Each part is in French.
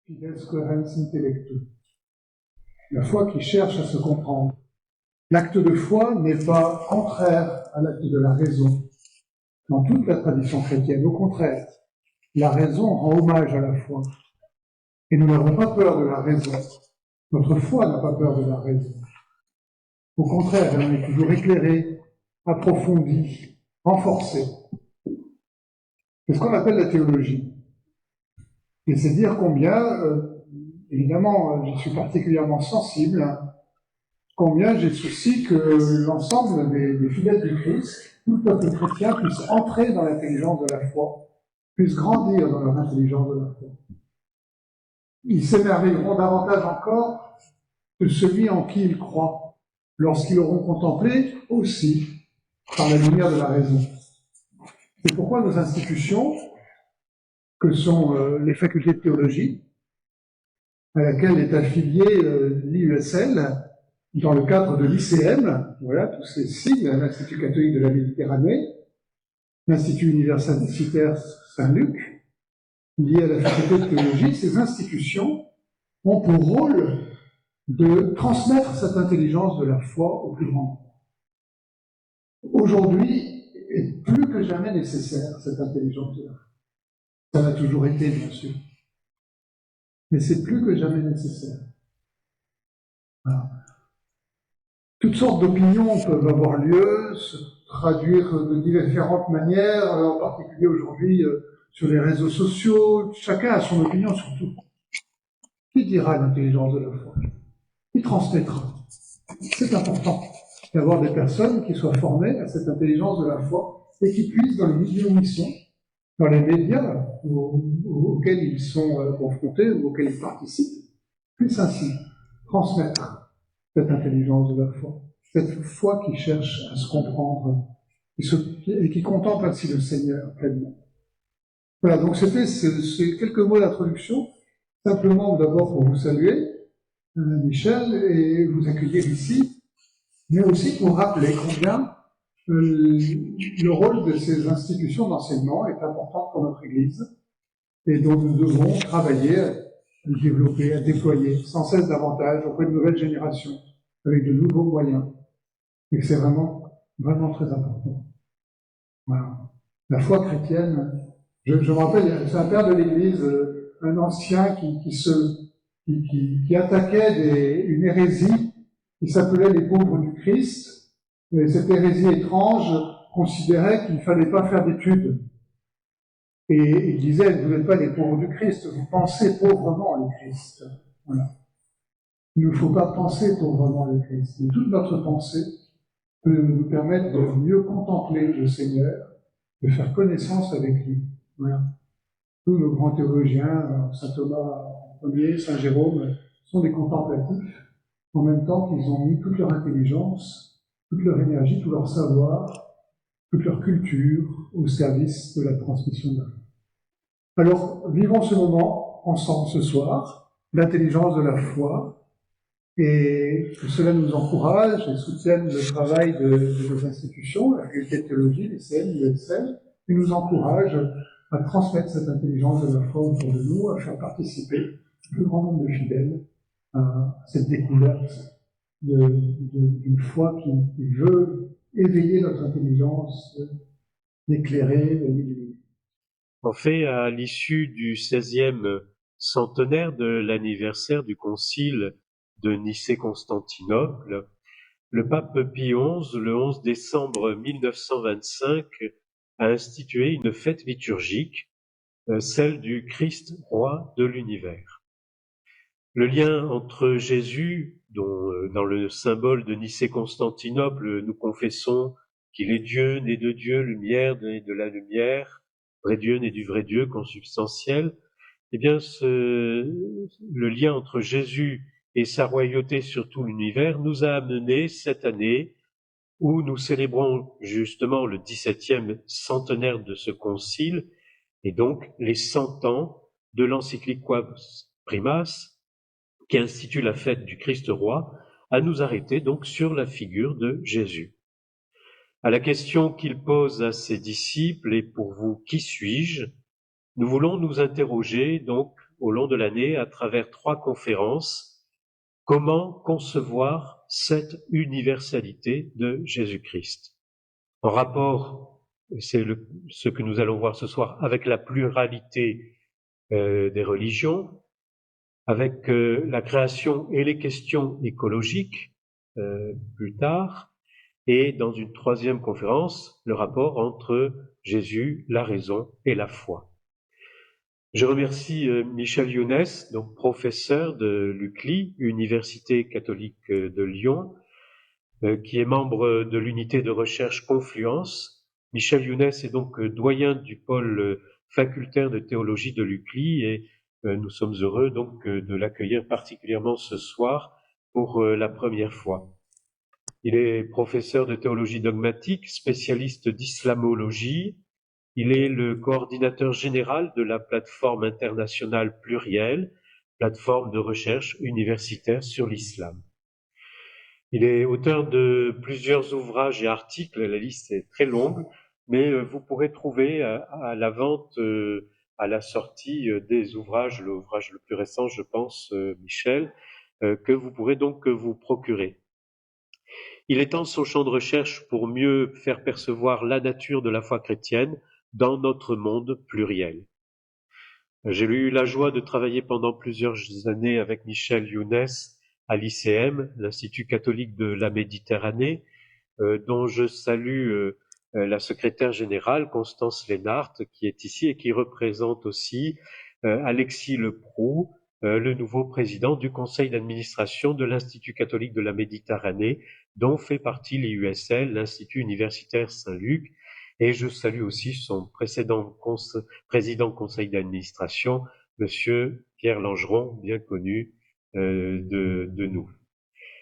fides coherens intellectu. La foi qui cherche à se comprendre. L'acte de foi n'est pas contraire à l'acte de la raison dans toute la tradition chrétienne. Au contraire, la raison rend hommage à la foi. Et nous n'avons pas peur de la raison. Notre foi n'a pas peur de la raison. Au contraire, elle en est toujours éclairée, approfondie, renforcée. C'est ce qu'on appelle la théologie. Et c'est dire combien, évidemment, je suis particulièrement sensible, combien j'ai souci que l'ensemble des fidèles du Christ, tout le peuple chrétien, puisse entrer dans l'intelligence de la foi, puisse grandir dans leur intelligence de la foi. Ils s'émerveilleront davantage encore que celui en qui ils croient, lorsqu'ils auront contemplé aussi par la lumière de la raison. C'est pourquoi nos institutions, que sont les facultés de théologie, à laquelle est affiliée l'IESL, dans le cadre de l'ICM, voilà, tous ces sigles, l'Institut catholique de la Méditerranée, l'Institut universitaire Saint-Luc, lié à la faculté de théologie, ces institutions ont pour rôle de transmettre cette intelligence de la foi au plus grand nombre. Aujourd'hui est plus que jamais nécessaire cette intelligence de la foi. Ça l'a toujours été, bien sûr. Mais c'est plus que jamais nécessaire. Voilà. Toutes sortes d'opinions peuvent avoir lieu, se traduire de différentes manières, en particulier aujourd'hui sur les réseaux sociaux. Chacun a son opinion sur tout. Qui dira l'intelligence de la foi? Qui transmettra? C'est important d'avoir des personnes qui soient formées à cette intelligence de la foi et qui puissent, dans les milieux où ils sont, dans les médias auxquels ils sont confrontés ou auxquels ils participent, puissent ainsi transmettre cette intelligence de la foi, cette foi qui cherche à se comprendre et qui contemple ainsi le Seigneur pleinement. Voilà, donc c'était ces quelques mots d'introduction, simplement d'abord pour vous saluer, Michel, et vous accueillir ici, mais aussi pour rappeler combien le rôle de ces institutions d'enseignement est important pour notre Église et dont nous devons travailler à développer, à déployer sans cesse davantage auprès de nouvelles générations avec de nouveaux moyens. Et c'est vraiment, vraiment très important. Voilà. La foi chrétienne, je me rappelle, c'est un père de l'Église, un ancien qui attaquait une hérésie qui s'appelait les pauvres du Christ. Et cette hérésie étrange considérait qu'il ne fallait pas faire d'études. Et il disait, vous n'êtes pas les pauvres du Christ, vous pensez pauvrement le Christ. Voilà. Il ne faut pas penser pauvrement le Christ. Mais toute notre pensée peut nous permettre de mieux contempler le Seigneur, de faire connaissance avec lui. Voilà. Tous nos grands théologiens, saint Thomas Ier, saint Jérôme, sont des contemplatifs, en même temps qu'ils ont mis toute leur intelligence, toute leur énergie, tout leur savoir, toute leur culture au service de la transmission de la foi. Alors, vivons ce moment ensemble ce soir, l'intelligence de la foi, et que cela nous encourage et soutienne le travail de nos institutions, la faculté de théologie, l'ICM, l'USL, et nous encourage à transmettre cette intelligence de la foi autour de nous, à faire participer le plus grand nombre de fidèles à cette découverte d'une foi qui veut éveiller notre intelligence, d'éclairer, de l'illuminer. En fait, à l'issue du 16e centenaire de l'anniversaire du concile de Nicée-Constantinople, le pape Pie XI, le 11 décembre 1925, a institué une fête liturgique, celle du Christ roi de l'univers. Le lien entre Jésus, dont dans le symbole de Nicée-Constantinople, nous confessons qu'il est Dieu, né de Dieu, lumière, né de la lumière, vrai Dieu, né du vrai Dieu, consubstantiel, eh bien, le lien entre Jésus et sa royauté sur tout l'univers nous a amené cette année, où nous célébrons justement le 17e centenaire de ce concile, et donc les 100 ans de l'encyclique Quas Primas, qui institue la fête du Christ roi, à nous arrêter donc sur la figure de Jésus. À la question qu'il pose à ses disciples, et pour vous, qui suis-je? Nous voulons nous interroger donc au long de l'année à travers 3 conférences. Comment concevoir cette universalité de Jésus-Christ? En rapport, c'est ce que nous allons voir ce soir, avec la pluralité des religions, avec la création et les questions écologiques plus tard, et dans une 3e conférence, le rapport entre Jésus, la raison et la foi. Je remercie Michel Younes, donc professeur de l'UCLI, Université catholique de Lyon, qui est membre de l'unité de recherche Confluence. Michel Younes est donc doyen du pôle facultaire de théologie de l'UCLI et nous sommes heureux donc de l'accueillir particulièrement ce soir pour la première fois. Il est professeur de théologie dogmatique, spécialiste d'islamologie. Il est le coordinateur général de la plateforme internationale Pluriel, plateforme de recherche universitaire sur l'islam. Il est auteur de plusieurs ouvrages et articles, la liste est très longue, mais vous pourrez trouver à la vente, à la sortie des ouvrages, l'ouvrage le plus récent, je pense, Michel, que vous pourrez donc vous procurer. Il étend son champ de recherche pour mieux faire percevoir la nature de la foi chrétienne dans notre monde pluriel. J'ai eu la joie de travailler pendant plusieurs années avec Michel Younes à l'ICM, l'Institut catholique de la Méditerranée, dont je salue la secrétaire générale, Constance Lénart, qui est ici et qui représente aussi Alexis Leproux, le nouveau président du conseil d'administration de l'Institut catholique de la Méditerranée, dont fait partie l'IUSL, l'Institut universitaire Saint-Luc, et je salue aussi son précédent président conseil d'administration, Monsieur Pierre Langeron, bien connu de nous.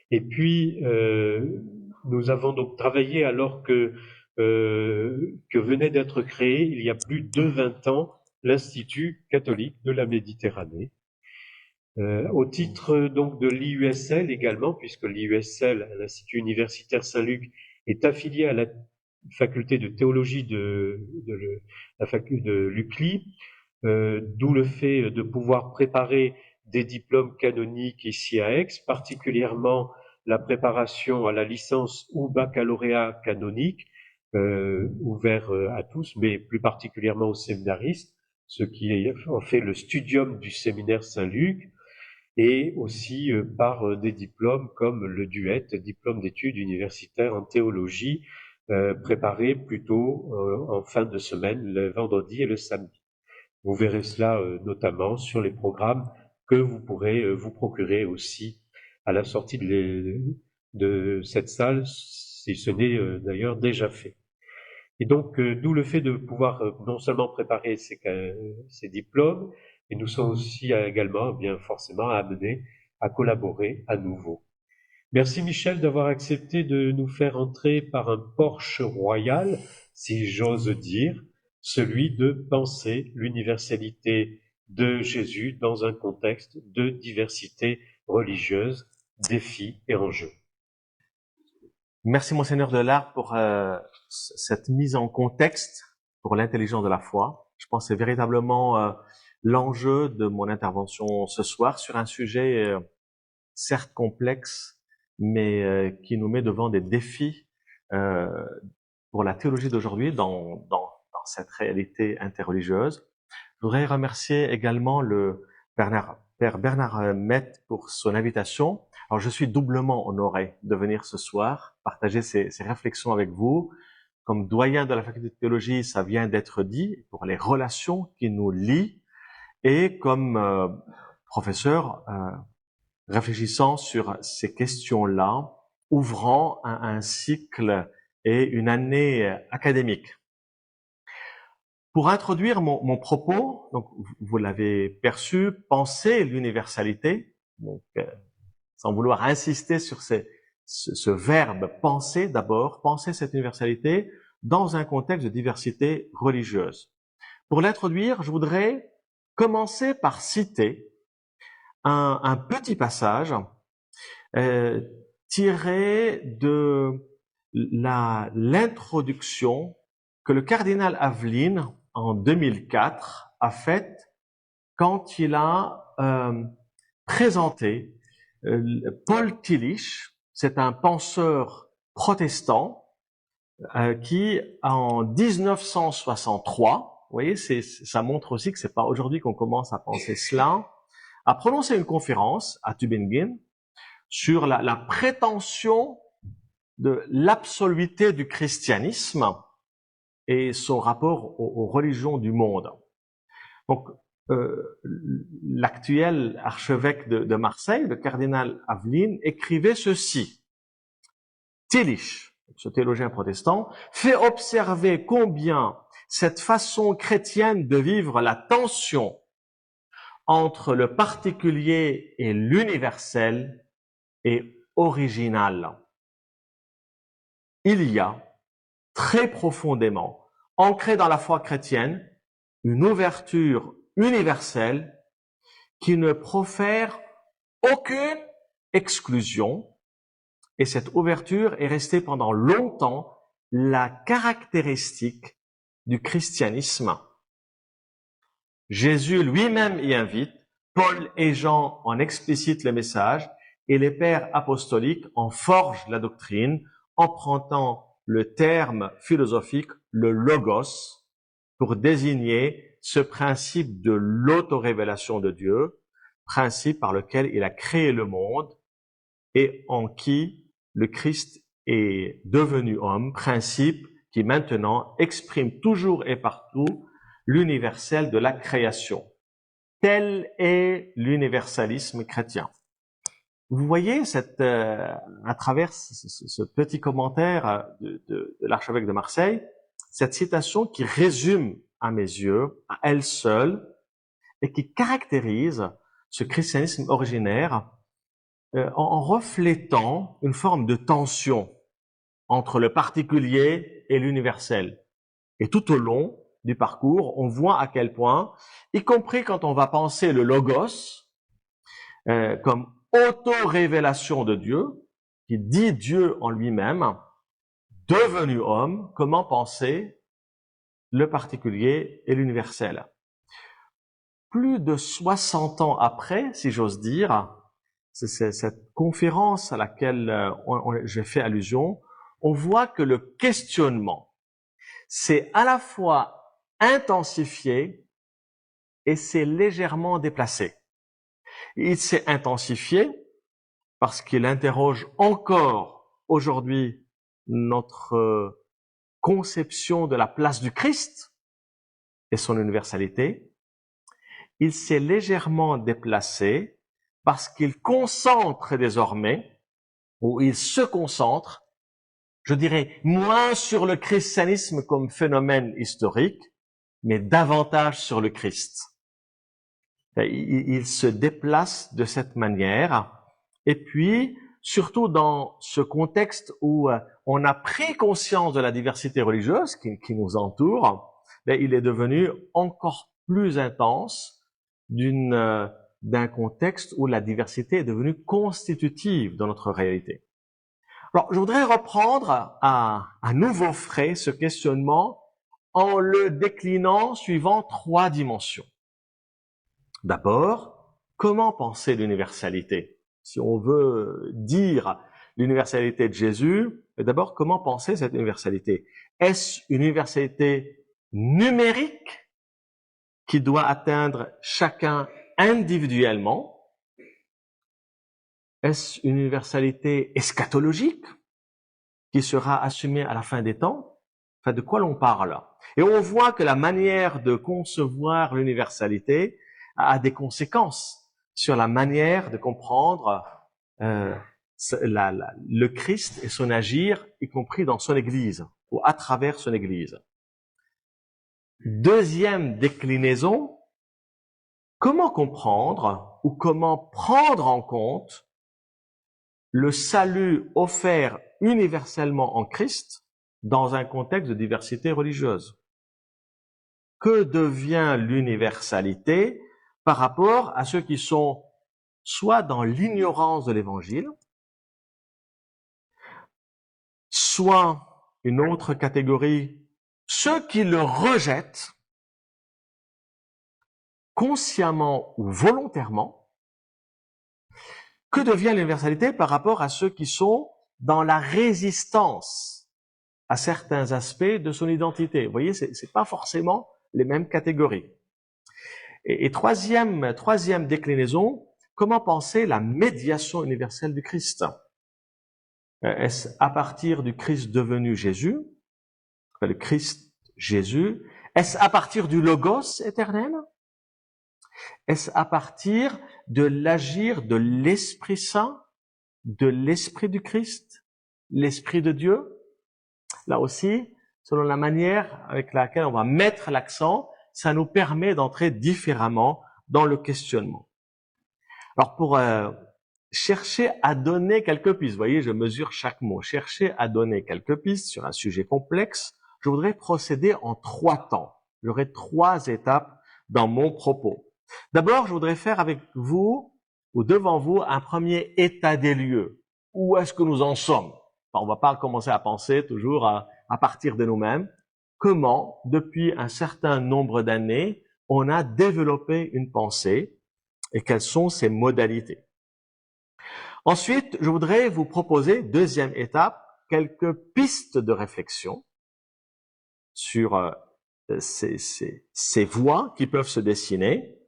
Et puis, nous avons donc travaillé alors que venait d'être créé, il y a plus de 20 ans, l'Institut catholique de la Méditerranée. Au titre donc de l'IUSL également, puisque l'IUSL, l'Institut universitaire Saint-Luc, est affilié à la faculté de théologie de la faculté de l'UCLI, d'où le fait de pouvoir préparer des diplômes canoniques ici à Aix, particulièrement la préparation à la licence ou baccalauréat canonique, ouvert à tous, mais plus particulièrement aux séminaristes, ce qui en fait le studium du séminaire Saint-Luc, et aussi par des diplômes comme le DUET, diplôme d'études universitaires en théologie, préparé plutôt en fin de semaine, le vendredi et le samedi. Vous verrez cela notamment sur les programmes que vous pourrez vous procurer aussi à la sortie de cette salle, si ce n'est d'ailleurs déjà fait. Et donc, d'où le fait de pouvoir non seulement préparer ces diplômes, mais nous sommes aussi également bien forcément amenés à collaborer à nouveau. Merci Michel d'avoir accepté de nous faire entrer par un porche royal, si j'ose dire, celui de penser l'universalité de Jésus dans un contexte de diversité religieuse, défis et enjeux. Merci Monseigneur Delard pour cette mise en contexte pour l'intelligence de la foi. Je pense que c'est véritablement l'enjeu de mon intervention ce soir sur un sujet certes complexe, mais qui nous met devant des défis pour la théologie d'aujourd'hui dans cette réalité interreligieuse. Je voudrais remercier également le Père Bernard Met pour son invitation. Alors, je suis doublement honoré de venir ce soir partager ces réflexions avec vous. Comme doyen de la faculté de théologie, ça vient d'être dit, pour les relations qui nous lient, et comme professeur réfléchissant sur ces questions-là, ouvrant un cycle et une année académique. Pour introduire mon propos, donc vous l'avez perçu, penser l'universalité, donc sans vouloir insister sur ce verbe penser d'abord, penser cette universalité dans un contexte de diversité religieuse. Pour l'introduire, je voudrais commencer par citer un petit passage tiré de l'introduction que le cardinal Aveline, en 2004, a faite quand il a présenté Paul Tillich, c'est un penseur protestant qui, en 1963, vous voyez, ça montre aussi que c'est pas aujourd'hui qu'on commence à penser cela, a prononcé une conférence à Tübingen sur la prétention de l'absoluité du christianisme et son rapport aux religions du monde. Donc, l'actuel archevêque de Marseille, le cardinal Aveline, écrivait ceci. Tillich, ce théologien protestant, fait observer combien cette façon chrétienne de vivre la tension entre le particulier et l'universel est originale. Il y a, très profondément, ancré dans la foi chrétienne, une ouverture universelle qui ne profère aucune exclusion, et cette ouverture est restée pendant longtemps la caractéristique du christianisme. Jésus lui-même y invite, Paul et Jean en explicitent le message, et les pères apostoliques en forgent la doctrine, empruntant le terme philosophique, le logos, pour désigner ce principe de l'autorévélation de Dieu, principe par lequel il a créé le monde et en qui le Christ est devenu homme, principe qui maintenant exprime toujours et partout l'universel de la création. Tel est l'universalisme chrétien. Vous voyez à travers ce petit commentaire de l'archevêque de Marseille, cette citation qui résume à mes yeux, à elle seule, et qui caractérise ce christianisme originaire en reflétant une forme de tension entre le particulier et l'universel. Et tout au long du parcours, on voit à quel point, y compris quand on va penser le logos comme auto-révélation de Dieu, qui dit Dieu en lui-même, devenu homme, comment penser le particulier et l'universel. Plus de 60 ans après, si j'ose dire, c'est cette conférence à laquelle j'ai fait allusion, on voit que le questionnement s'est à la fois intensifié et s'est légèrement déplacé. Il s'est intensifié parce qu'il interroge encore aujourd'hui notre conception de la place du Christ et son universalité. Il s'est légèrement déplacé parce qu'il concentre désormais, ou il se concentre, je dirais, moins sur le christianisme comme phénomène historique, mais davantage sur le Christ. Il se déplace de cette manière, et puis, surtout dans ce contexte où on a pris conscience de la diversité religieuse qui nous entoure, il est devenu encore plus intense d'un contexte où la diversité est devenue constitutive de notre réalité. Alors, je voudrais reprendre à nouveau frais ce questionnement en le déclinant suivant 3 dimensions. D'abord, comment penser l'universalité? Si on veut dire l'universalité de Jésus, d'abord, comment penser cette universalité? Est-ce une universalité numérique qui doit atteindre chacun individuellement? Est-ce une universalité eschatologique qui sera assumée à la fin des temps? Enfin, de quoi l'on parle? Et on voit que la manière de concevoir l'universalité a des conséquences sur la manière de comprendre le Christ et son agir, y compris dans son Église, ou à travers son Église. Deuxième déclinaison, comment comprendre ou comment prendre en compte le salut offert universellement en Christ dans un contexte de diversité religieuse? Que devient l'universalité par rapport à ceux qui sont soit dans l'ignorance de l'Évangile, soit une autre catégorie, ceux qui le rejettent, consciemment ou volontairement, que devient l'universalité par rapport à ceux qui sont dans la résistance à certains aspects de son identité? Vous voyez, c'est pas forcément les mêmes catégories. Et troisième déclinaison, comment penser la médiation universelle du Christ? Est-ce à partir du Christ devenu Jésus, le Christ Jésus? Est-ce à partir du Logos éternel? Est-ce à partir de l'agir de l'Esprit Saint, de l'Esprit du Christ, l'Esprit de Dieu? Là aussi, selon la manière avec laquelle on va mettre l'accent, ça nous permet d'entrer différemment dans le questionnement. Alors pour chercher à donner quelques pistes, vous voyez, je mesure chaque mot, chercher à donner quelques pistes sur un sujet complexe, je voudrais procéder en 3 temps. J'aurai 3 étapes dans mon propos. D'abord, je voudrais faire avec vous, ou devant vous, un premier état des lieux. Où est-ce que nous en sommes? Enfin, on va pas commencer à penser toujours à partir de nous-mêmes. Comment, depuis un certain nombre d'années, on a développé une pensée et quelles sont ses modalités. Ensuite, je voudrais vous proposer, deuxième étape, quelques pistes de réflexion sur ces voies qui peuvent se dessiner.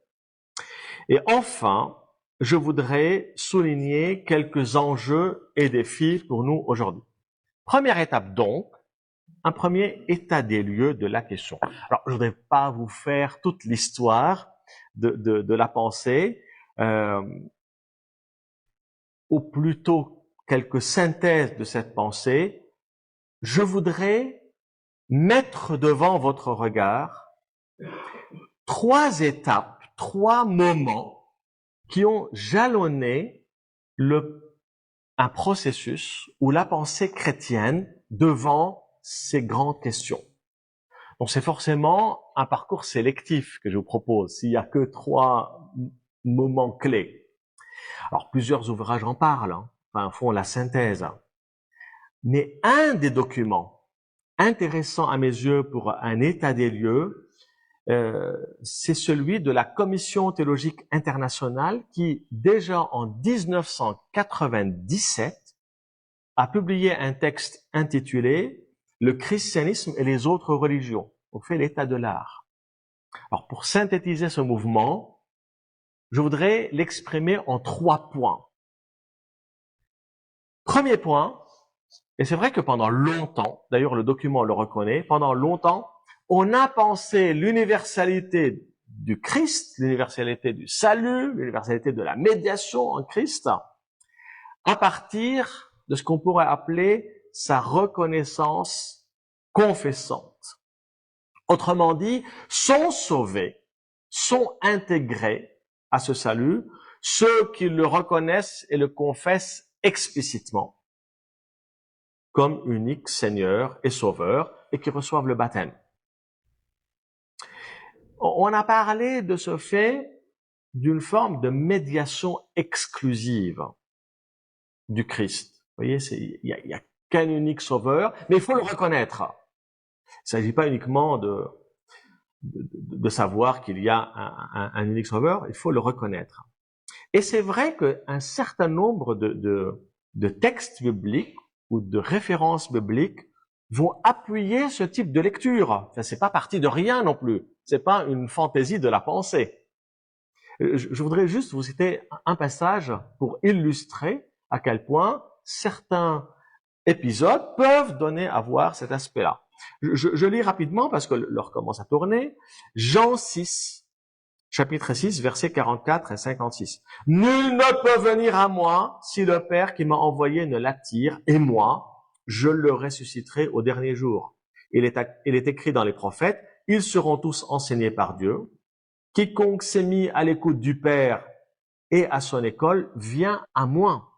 Et enfin, je voudrais souligner quelques enjeux et défis pour nous aujourd'hui. Première étape donc, un premier état des lieux de la question. Alors, je ne voudrais pas vous faire toute l'histoire de la pensée, ou plutôt quelques synthèses de cette pensée. Je voudrais mettre devant votre regard 3 étapes, 3 moments qui ont jalonné un processus ou la pensée chrétienne devant ces grandes questions. Donc c'est forcément un parcours sélectif que je vous propose, s'il n'y a que 3 moments clés. Alors plusieurs ouvrages en parlent, font la synthèse. Mais un des documents intéressants à mes yeux pour un état des lieux, c'est celui de la Commission théologique internationale qui, déjà en 1997, a publié un texte intitulé « Le christianisme et les autres religions ». On fait l'état de l'art. Alors, pour synthétiser ce mouvement, je voudrais l'exprimer en 3 points. Premier point, et c'est vrai que pendant longtemps, d'ailleurs le document le reconnaît, pendant longtemps, on a pensé l'universalité du Christ, l'universalité du salut, l'universalité de la médiation en Christ, à partir de ce qu'on pourrait appeler sa reconnaissance confessante. Autrement dit, sont sauvés, sont intégrés à ce salut ceux qui le reconnaissent et le confessent explicitement comme unique Seigneur et Sauveur et qui reçoivent le baptême. On a parlé de ce fait d'une forme de médiation exclusive du Christ. Vous voyez, il y a qu'un unique Sauveur, mais il faut le reconnaître. Il ne s'agit pas uniquement de savoir qu'il y a un unique Sauveur, il faut le reconnaître. Et c'est vrai qu'un certain nombre de textes bibliques ou de références bibliques vont appuyer ce type de lecture. Enfin, c'est pas parti de rien non plus. C'est pas une fantaisie de la pensée. Je voudrais juste vous citer un passage pour illustrer à quel point certains épisodes peuvent donner à voir cet aspect-là. Je lis rapidement parce que l'heure commence à tourner. Jean 6, chapitre 6, versets 44 et 56. « Nul ne peut venir à moi si le Père qui m'a envoyé ne l'attire, et moi, je le ressusciterai au dernier jour. Il est écrit dans les prophètes, ils seront tous enseignés par Dieu. Quiconque s'est mis à l'écoute du Père et à son école vient à moi.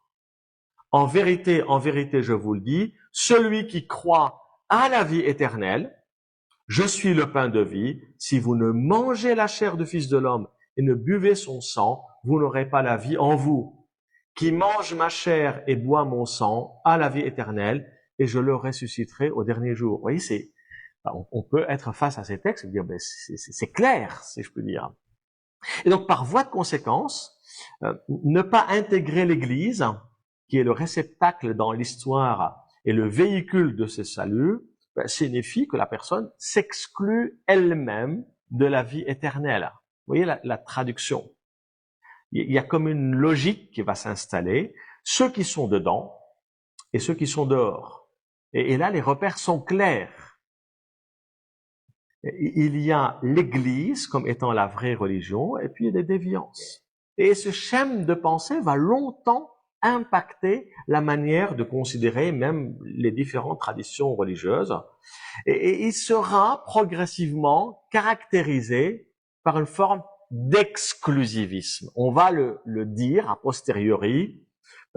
En vérité, je vous le dis, celui qui croit à la vie éternelle, je suis le pain de vie. Si vous ne mangez la chair du Fils de l'homme et ne buvez son sang, vous n'aurez pas la vie en vous. Qui mange ma chair et boit mon sang a la vie éternelle, et je le ressusciterai au dernier jour. Vous voyez, on peut être face à ces textes et dire, c'est clair, si je peux dire. Et donc, par voie de conséquence, ne pas intégrer l'Église, qui est le réceptacle dans l'histoire et le véhicule de ce salut, signifie que la personne s'exclut elle-même de la vie éternelle. Vous voyez la traduction. Il y a comme une logique qui va s'installer, ceux qui sont dedans et ceux qui sont dehors. Et là, les repères sont clairs. Il y a l'Église comme étant la vraie religion, et puis il y a des déviances. Et ce schème de pensée va longtemps impacter la manière de considérer même les différentes traditions religieuses. Et il sera progressivement caractérisé par une forme d'exclusivisme. On va le dire a posteriori.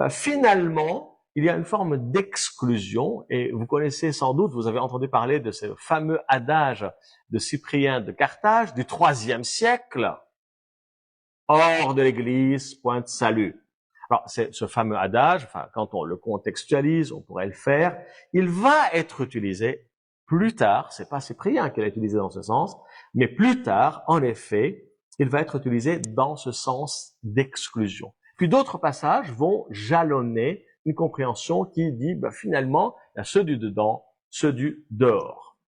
Finalement, il y a une forme d'exclusion, et vous connaissez sans doute, vous avez entendu parler de ce fameux adage de Cyprien de Carthage du IIIe siècle. Hors de l'Église, point de salut. Alors, c'est ce fameux adage, quand on le contextualise, on pourrait le faire. Il va être utilisé plus tard, c'est pas Cyprien qui l'a utilisé dans ce sens, mais plus tard, en effet, il va être utilisé dans ce sens d'exclusion. Puis d'autres passages vont jalonner une compréhension qui dit, finalement, il y a ceux du dedans, ceux du dehors.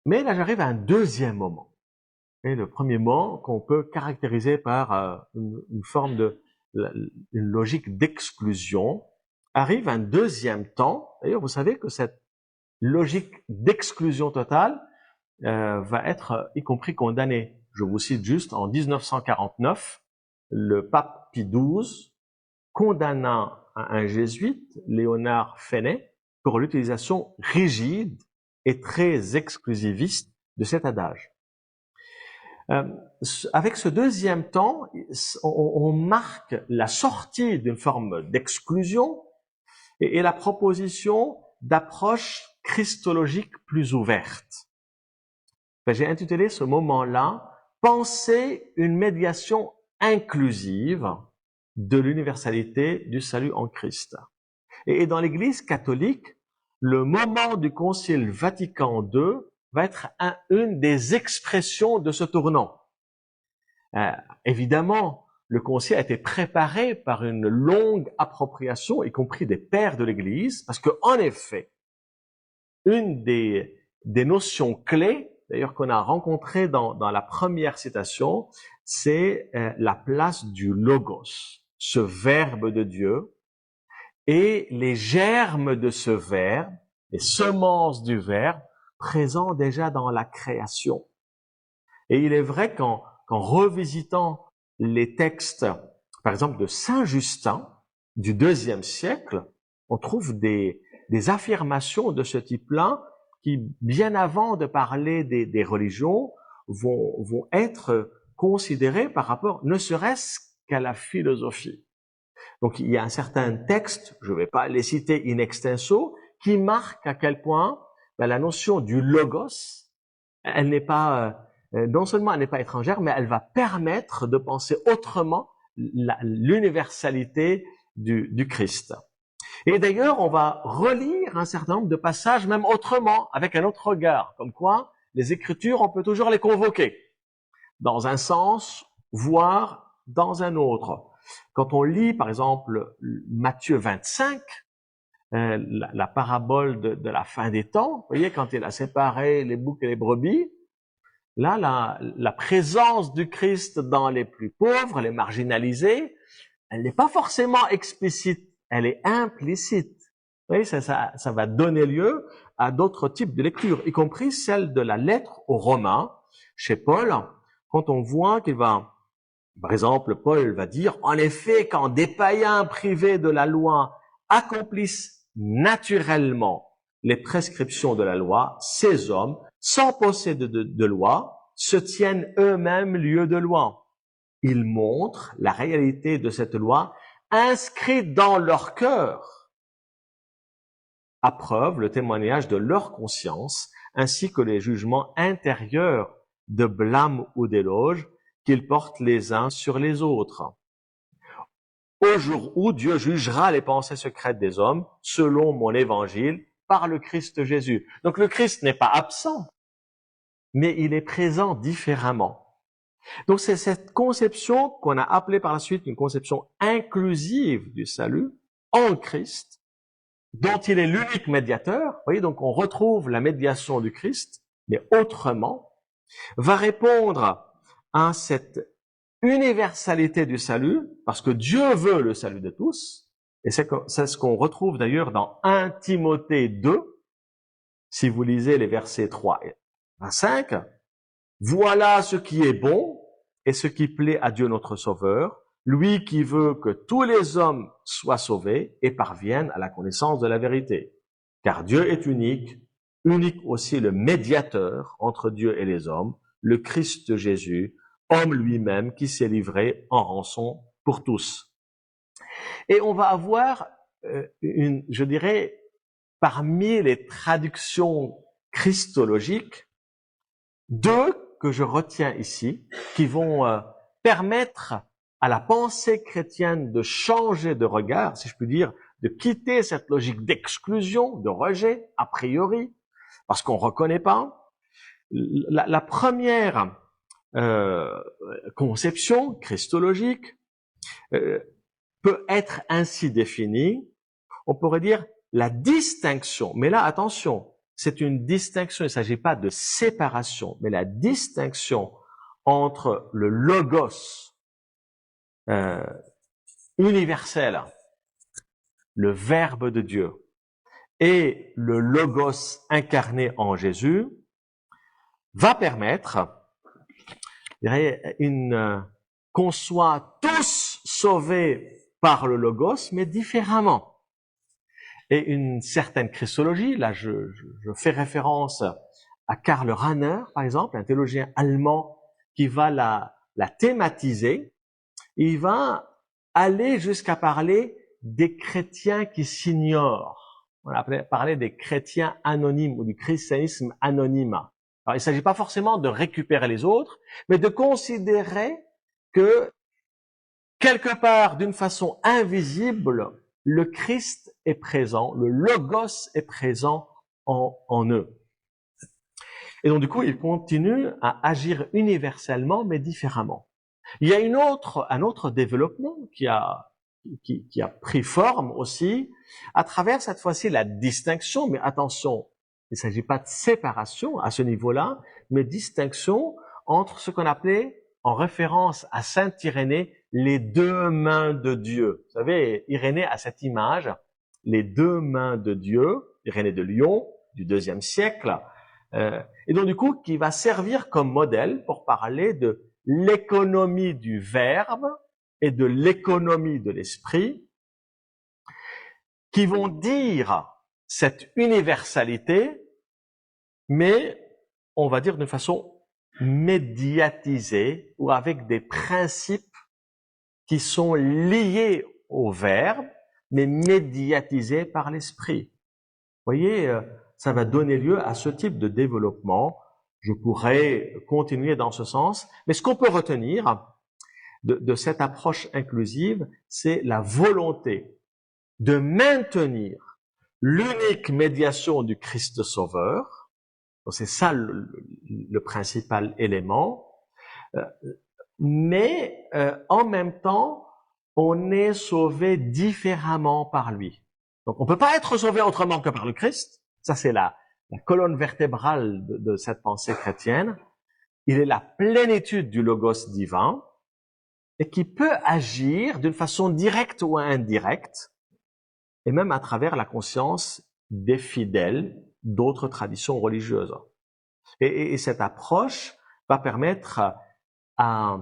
Mais là, j'arrive à un deuxième moment. Et le premier moment qu'on peut caractériser par une forme une logique d'exclusion, arrive un deuxième temps. D'ailleurs, vous savez que cette logique d'exclusion totale va être y compris condamnée. Je vous cite juste, en 1949, le pape Pie XII condamna un jésuite, Léonard Fenet, pour l'utilisation rigide et très exclusiviste de cet adage. Avec ce deuxième temps, on marque la sortie d'une forme d'exclusion et la proposition d'approches christologiques plus ouvertes. J'ai intitulé ce moment-là « Penser une médiation inclusive de l'universalité du salut en Christ ». Et dans l'Église catholique, le moment du Concile Vatican II va être une des expressions de ce tournant. Évidemment, le Concile a été préparé par une longue appropriation, y compris des pères de l'Église, parce que en effet, une des notions clés, d'ailleurs qu'on a rencontrées dans la première citation, c'est la place du logos, ce verbe de Dieu, et les germes de ce verbe, les semences du verbe, présents déjà dans la création. Et il est vrai qu'en revisitant les textes, par exemple de Saint Justin, du IIe siècle, on trouve des affirmations de ce type-là qui, bien avant de parler des religions, vont être considérées par rapport, ne serait-ce qu'à la philosophie. Donc, il y a un certain texte, je ne vais pas les citer in extenso, qui marque à quel point la notion du logos, elle n'est pas, non seulement elle n'est pas étrangère, mais elle va permettre de penser autrement l'universalité du Christ. Et d'ailleurs, on va relire un certain nombre de passages même autrement, avec un autre regard, comme quoi les Écritures, on peut toujours les convoquer, dans un sens, voire dans un autre. Quand on lit, par exemple, Matthieu 25, la parabole de la fin des temps, vous voyez, quand il a séparé les boucs et les brebis, là, la présence du Christ dans les plus pauvres, les marginalisés, elle n'est pas forcément explicite, elle est implicite. Vous voyez, ça va donner lieu à d'autres types de lectures, y compris celle de la lettre aux Romains, chez Paul, quand on voit qu'il va, par exemple, Paul va dire, en effet, quand des païens privés de la loi accomplissent naturellement les prescriptions de la loi, ces hommes, sans posséder de loi, se tiennent eux-mêmes lieu de loi. Ils montrent la réalité de cette loi inscrite dans leur cœur, à preuve le témoignage de leur conscience, ainsi que les jugements intérieurs de blâme ou d'éloge qu'ils portent les uns sur les autres. Au jour où Dieu jugera les pensées secrètes des hommes, selon mon évangile, par le Christ Jésus. Donc le Christ n'est pas absent. mais il est présent différemment. Donc c'est cette conception qu'on a appelée par la suite une conception inclusive du salut en Christ, dont il est l'unique médiateur. Vous voyez, donc on retrouve la médiation du Christ, mais autrement, va répondre à cette universalité du salut, parce que Dieu veut le salut de tous, et c'est ce qu'on retrouve d'ailleurs dans 1 Timothée 2, si vous lisez les versets 3 à 5, « Voilà ce qui est bon et ce qui plaît à Dieu notre Sauveur, lui qui veut que tous les hommes soient sauvés et parviennent à la connaissance de la vérité. Car Dieu est unique, unique aussi le médiateur entre Dieu et les hommes, le Christ Jésus, homme lui-même qui s'est livré en rançon pour tous. » Et on va avoir je dirais, parmi les traductions christologiques, deux que je retiens ici, qui vont permettre à la pensée chrétienne de changer de regard, si je puis dire, de quitter cette logique d'exclusion, de rejet, a priori, parce qu'on ne reconnaît pas. La première conception christologique peut être ainsi définie, on pourrait dire la distinction, mais là attention, c'est une distinction, il ne s'agit pas de séparation, mais la distinction entre le logos universel, le Verbe de Dieu, et le logos incarné en Jésus, va permettre qu'on soit tous sauvés par le logos, mais différemment. Et une certaine christologie, là je fais référence à Karl Rahner, par exemple, un théologien allemand qui va la thématiser. Il va aller jusqu'à parler des chrétiens qui s'ignorent. On a parlé des chrétiens anonymes ou du christianisme anonyme. Alors il ne s'agit pas forcément de récupérer les autres, mais de considérer que quelque part, d'une façon invisible, le Christ est présent, le Logos est présent en eux. Et donc, du coup, il continue à agir universellement, mais différemment. Il y a un autre développement qui a pris forme aussi, à travers cette fois-ci la distinction, mais attention, il ne s'agit pas de séparation à ce niveau-là, mais distinction entre ce qu'on appelait, en référence à saint Irénée, les deux mains de Dieu. Vous savez, Irénée a cette image, les deux mains de Dieu, Irénée de Lyon, du IIe siècle, et donc du coup, qui va servir comme modèle pour parler de l'économie du Verbe et de l'économie de l'Esprit, qui vont dire cette universalité, mais on va dire d'une façon médiatisée ou avec des principes qui sont liés au Verbe, mais médiatisés par l'Esprit. Vous voyez, ça va donner lieu à ce type de développement. Je pourrais continuer dans ce sens, mais ce qu'on peut retenir de cette approche inclusive, c'est la volonté de maintenir l'unique médiation du Christ Sauveur. C'est ça le principal élément. Mais en même temps, on est sauvé différemment par lui. Donc on ne peut pas être sauvé autrement que par le Christ. Ça, c'est la colonne vertébrale de cette pensée chrétienne. Il est la plénitude du Logos divin et qui peut agir d'une façon directe ou indirecte, et même à travers la conscience des fidèles d'autres traditions religieuses. Et cette approche va permettre à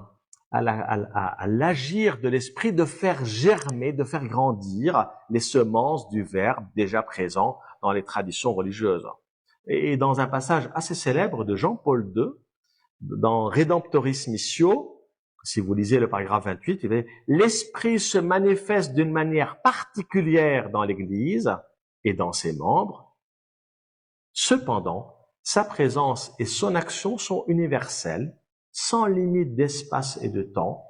l'agir de l'esprit de faire germer, de faire grandir les semences du Verbe déjà présents dans les traditions religieuses. Et dans un passage assez célèbre de Jean-Paul II, dans Redemptoris Missio, si vous lisez le paragraphe 28, il dit « L'Esprit se manifeste d'une manière particulière dans l'Église et dans ses membres. Cependant, sa présence et son action sont universelles, sans limite d'espace et de temps.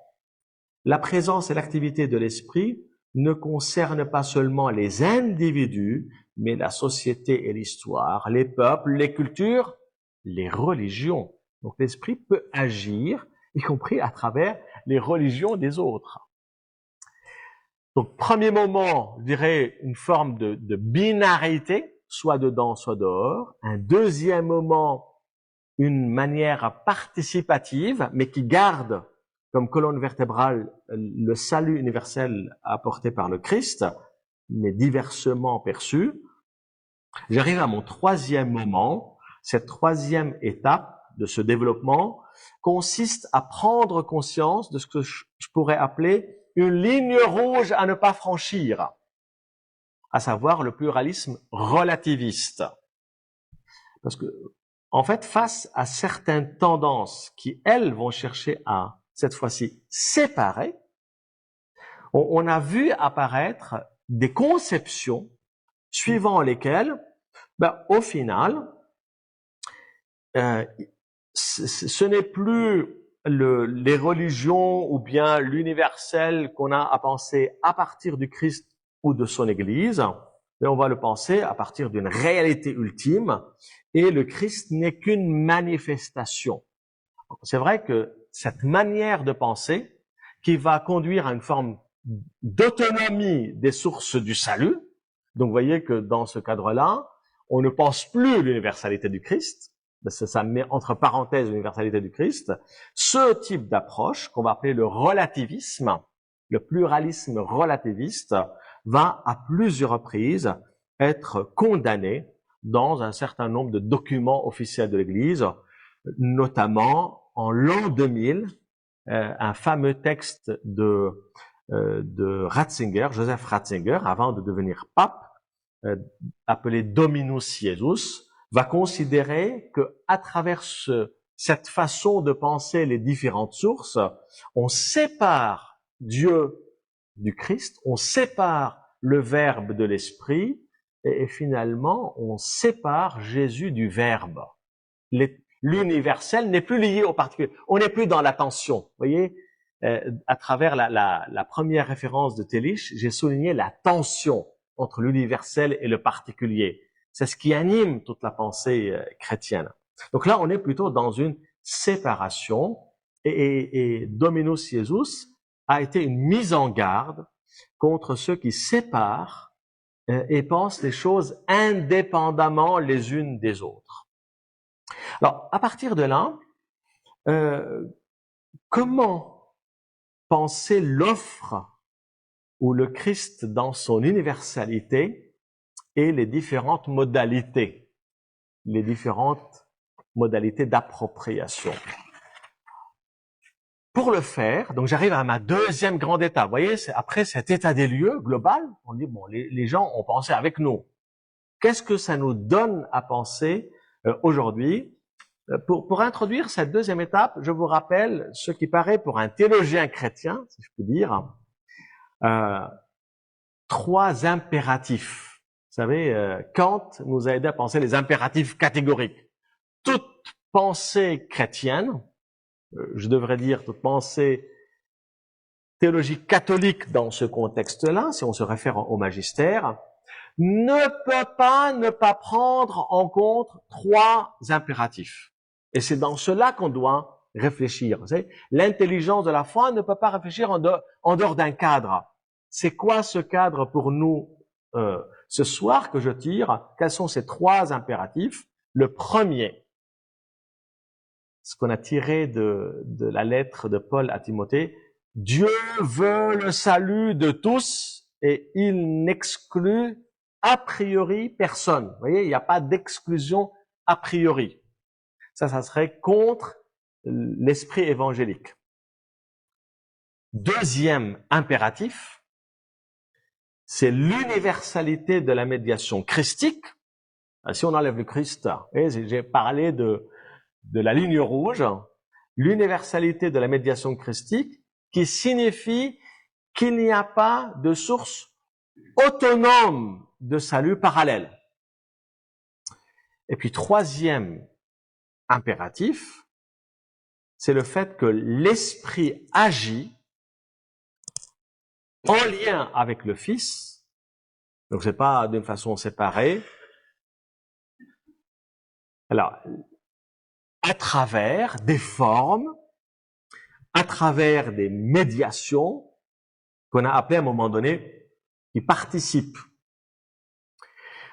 La présence et l'activité de l'Esprit ne concernent pas seulement les individus, mais la société et l'histoire, les peuples, les cultures, les religions. Donc l'Esprit peut agir, y compris à travers les religions des autres. Donc premier moment, je dirais une forme de binarité, soit dedans, soit dehors. Un deuxième moment, une manière participative, mais qui garde comme colonne vertébrale le salut universel apporté par le Christ, mais diversement perçu. J'arrive à mon troisième moment. Cette troisième étape de ce développement consiste à prendre conscience de ce que je pourrais appeler une ligne rouge à ne pas franchir, à savoir le pluralisme relativiste. Parce que, en fait, face à certaines tendances qui, elles, vont chercher à, cette fois-ci, séparer, on a vu apparaître des conceptions suivant lesquelles, au final, ce n'est plus les religions ou bien l'universel qu'on a à penser à partir du Christ ou de son Église, mais on va le penser à partir d'une réalité ultime, et le Christ n'est qu'une manifestation. C'est vrai que cette manière de penser, qui va conduire à une forme d'autonomie des sources du salut, donc vous voyez que dans ce cadre-là, on ne pense plus l'universalité du Christ, parce que ça met entre parenthèses l'universalité du Christ. Ce type d'approche, qu'on va appeler le relativisme, le pluralisme relativiste, va à plusieurs reprises être condamné dans un certain nombre de documents officiels de l'Église, notamment en l'an 2000, un fameux texte de Ratzinger, Joseph Ratzinger, avant de devenir pape, appelé Dominus Iesus, va considérer que à travers cette façon de penser les différentes sources, on sépare Dieu du Christ, on sépare le Verbe de l'Esprit, et finalement, on sépare Jésus du Verbe. L'universel n'est plus lié au particulier. On n'est plus dans la tension. Vous voyez, à travers la première référence de Tillich, j'ai souligné la tension entre l'universel et le particulier. C'est ce qui anime toute la pensée chrétienne. Donc là, on est plutôt dans une séparation, et Dominus Iesus a été une mise en garde contre ceux qui séparent et pensent les choses indépendamment les unes des autres. Alors, à partir de là, comment penser l'offre ou le Christ dans son universalité et les différentes modalités d'appropriation. Pour le faire, donc j'arrive à ma deuxième grande étape. Vous voyez, après cet état des lieux global, on dit, bon, les gens ont pensé avec nous. Qu'est-ce que ça nous donne à penser aujourd'hui? Pour introduire cette deuxième étape, je vous rappelle ce qui paraît pour un théologien chrétien, si je peux dire, 3 impératifs. Vous savez, Kant nous a aidé à penser les impératifs catégoriques. Toute pensée chrétienne, je devrais dire toute pensée théologique catholique dans ce contexte-là, si on se réfère au magistère, ne peut pas ne pas prendre en compte 3 impératifs. Et c'est dans cela qu'on doit réfléchir. Vous savez, l'intelligence de la foi ne peut pas réfléchir en dehors d'un cadre. C'est quoi ce cadre pour nous ce soir que je tire? Quels sont ces 3 impératifs? Le premier, ce qu'on a tiré de la lettre de Paul à Timothée, Dieu veut le salut de tous et il n'exclut a priori personne. Vous voyez, il n'y a pas d'exclusion a priori. Ça serait contre l'esprit évangélique. Deuxième impératif, c'est l'universalité de la médiation christique. Si on enlève le Christ, j'ai parlé de la ligne rouge, l'universalité de la médiation christique, qui signifie qu'il n'y a pas de source autonome de salut parallèle. Et puis, troisième impératif, c'est le fait que l'Esprit agit en lien avec le Fils, donc c'est pas d'une façon séparée. Alors, à travers des formes, à travers des médiations qu'on a appelées à un moment donné qui participent.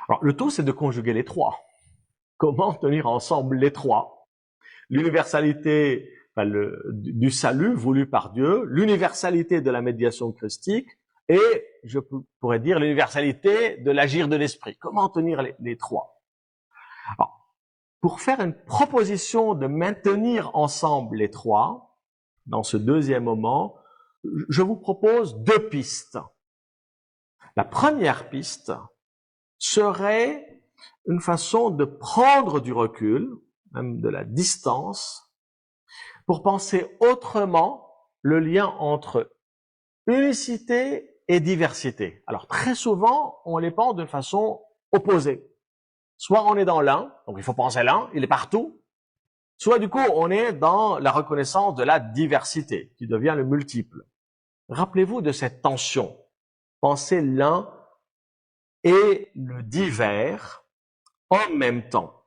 Alors, le tout, c'est de conjuguer les trois. Comment tenir ensemble les trois? L'universalité du salut voulu par Dieu, l'universalité de la médiation christique et, je pourrais dire, l'universalité de l'agir de l'esprit. Comment tenir les trois? Alors, pour faire une proposition de maintenir ensemble les trois, dans ce deuxième moment, je vous propose deux pistes. La première piste serait une façon de prendre du recul, même de la distance, pour penser autrement le lien entre unicité et diversité. Alors très souvent, on les pense de façon opposée. Soit on est dans l'un, donc il faut penser l'un, il est partout, soit du coup on est dans la reconnaissance de la diversité, qui devient le multiple. Rappelez-vous de cette tension. Pensez l'un et le divers en même temps.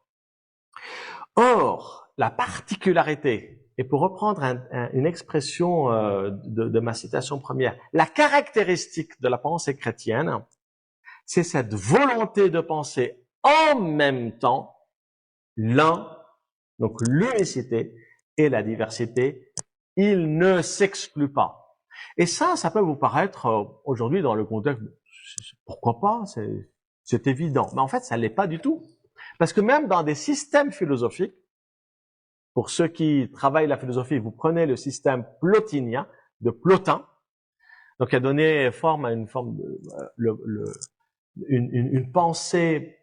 Or, la particularité, et pour reprendre une expression de ma citation première, la caractéristique de la pensée chrétienne, c'est cette volonté de penser en même temps l'un, donc l'unicité et la diversité. Il ne s'exclut pas. Et ça peut vous paraître aujourd'hui dans le contexte, pourquoi pas, c'est évident. Mais en fait, ça l'est pas du tout. Parce que même dans des systèmes philosophiques, pour ceux qui travaillent la philosophie, vous prenez le système plotinien de Plotin, donc il a donné forme à une forme de une pensée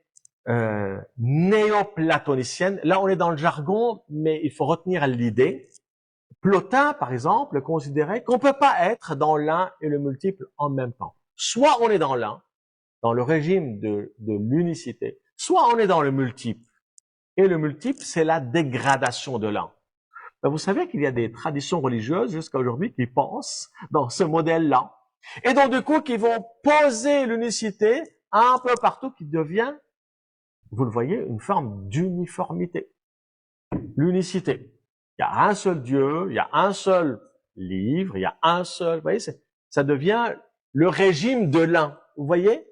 néoplatonicienne. Là, on est dans le jargon, mais il faut retenir l'idée. Plotin, par exemple, considérait qu'on peut pas être dans l'un et le multiple en même temps. Soit on est dans l'un, dans le régime de l'unicité, soit on est dans le multiple. Et le multiple, c'est la dégradation de l'un. Ben, vous savez qu'il y a des traditions religieuses jusqu'à aujourd'hui qui pensent dans ce modèle-là. Et donc, du coup, qui vont poser l'unicité un peu partout, qui devient, vous le voyez, une forme d'uniformité. L'unicité. Il y a un seul Dieu, il y a un seul livre, il y a un seul... Vous voyez, ça devient le régime de l'un. Vous voyez?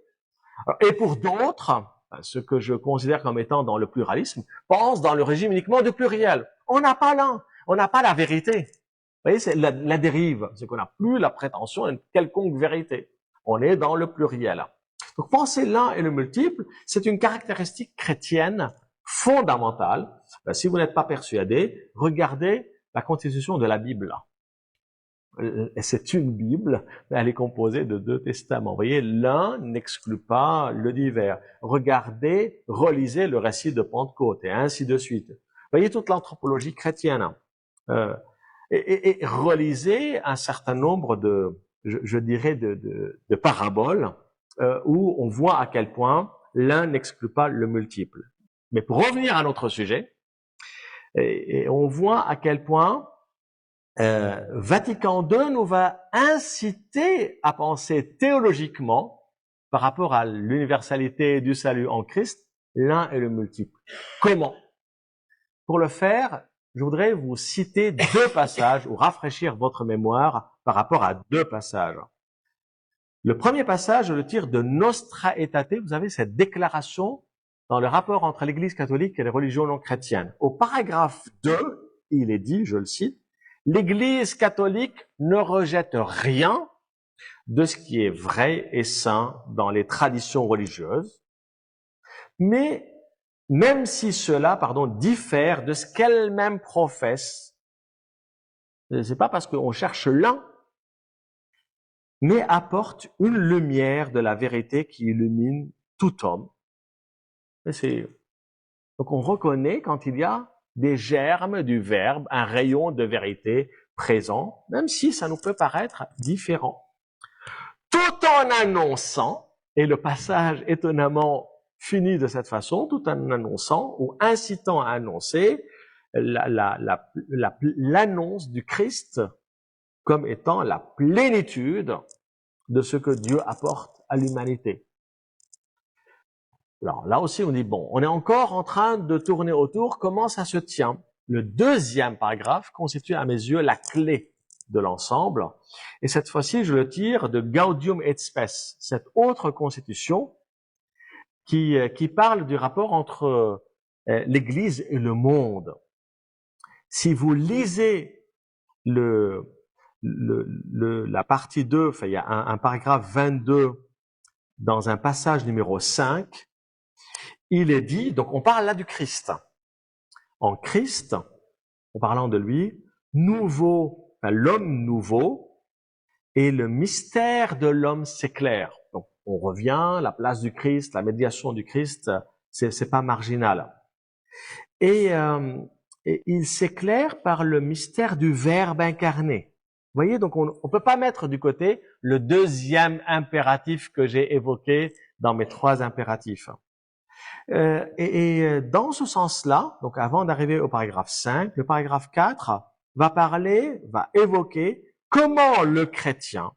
Et pour d'autres, ce que je considère comme étant dans le pluralisme, pensent dans le régime uniquement du pluriel. On n'a pas l'un, on n'a pas la vérité. Vous voyez, c'est la dérive, c'est qu'on n'a plus la prétention à une quelconque vérité. On est dans le pluriel. Donc penser l'un et le multiple, c'est une caractéristique chrétienne fondamentale. Si vous n'êtes pas persuadé, regardez la constitution de la Bible. C'est une Bible, elle est composée de deux testaments. Vous voyez, l'un n'exclut pas le divers. Regardez, relisez le récit de Pentecôte et ainsi de suite. Vous voyez toute l'anthropologie chrétienne. Et relisez un certain nombre je dirais, de paraboles où on voit à quel point l'un n'exclut pas le multiple. Mais pour revenir à notre sujet, et on voit à quel point Vatican II nous va inciter à penser théologiquement par rapport à l'universalité du salut en Christ, l'un et le multiple. Comment? Pour le faire, je voudrais vous citer deux passages ou rafraîchir votre mémoire par rapport à deux passages. Le premier passage, je le tire de Nostra Aetate. Vous avez cette déclaration dans le rapport entre l'Église catholique et les religions non chrétiennes. Au paragraphe 2, il est dit, je le cite, l'Église catholique ne rejette rien de ce qui est vrai et saint dans les traditions religieuses, mais même si cela, diffère de ce qu'elle-même professe, c'est pas parce qu'on cherche l'un, mais apporte une lumière de la vérité qui illumine tout homme. Donc on reconnaît quand il y a des germes du verbe, un rayon de vérité présent, même si ça nous peut paraître différent. Tout en annonçant, et le passage étonnamment finit de cette façon, tout en annonçant ou incitant à annoncer l'annonce du Christ comme étant la plénitude de ce que Dieu apporte à l'humanité. Alors là aussi on dit, bon, on est encore en train de tourner autour, comment ça se tient? le deuxième paragraphe constitue à mes yeux la clé de l'ensemble. Et cette fois-ci, je le tire de Gaudium et Spes, cette autre constitution qui parle du rapport entre l'Église et le monde. Si vous lisez la partie 2, enfin, il y a un paragraphe 22 dans un passage numéro 5, il est dit, donc on parle là du Christ. En Christ, en parlant de lui, nouveau, enfin, l'homme nouveau, et le mystère de l'homme s'éclaire. Donc, on revient, la place du Christ, la médiation du Christ, c'est pas marginal. Et il s'éclaire par le mystère du Verbe incarné. Vous voyez, donc on peut pas mettre du côté le deuxième impératif que j'ai évoqué dans mes 3 impératifs. Dans ce sens-là, donc avant d'arriver au paragraphe 5, le paragraphe 4 va évoquer comment le chrétien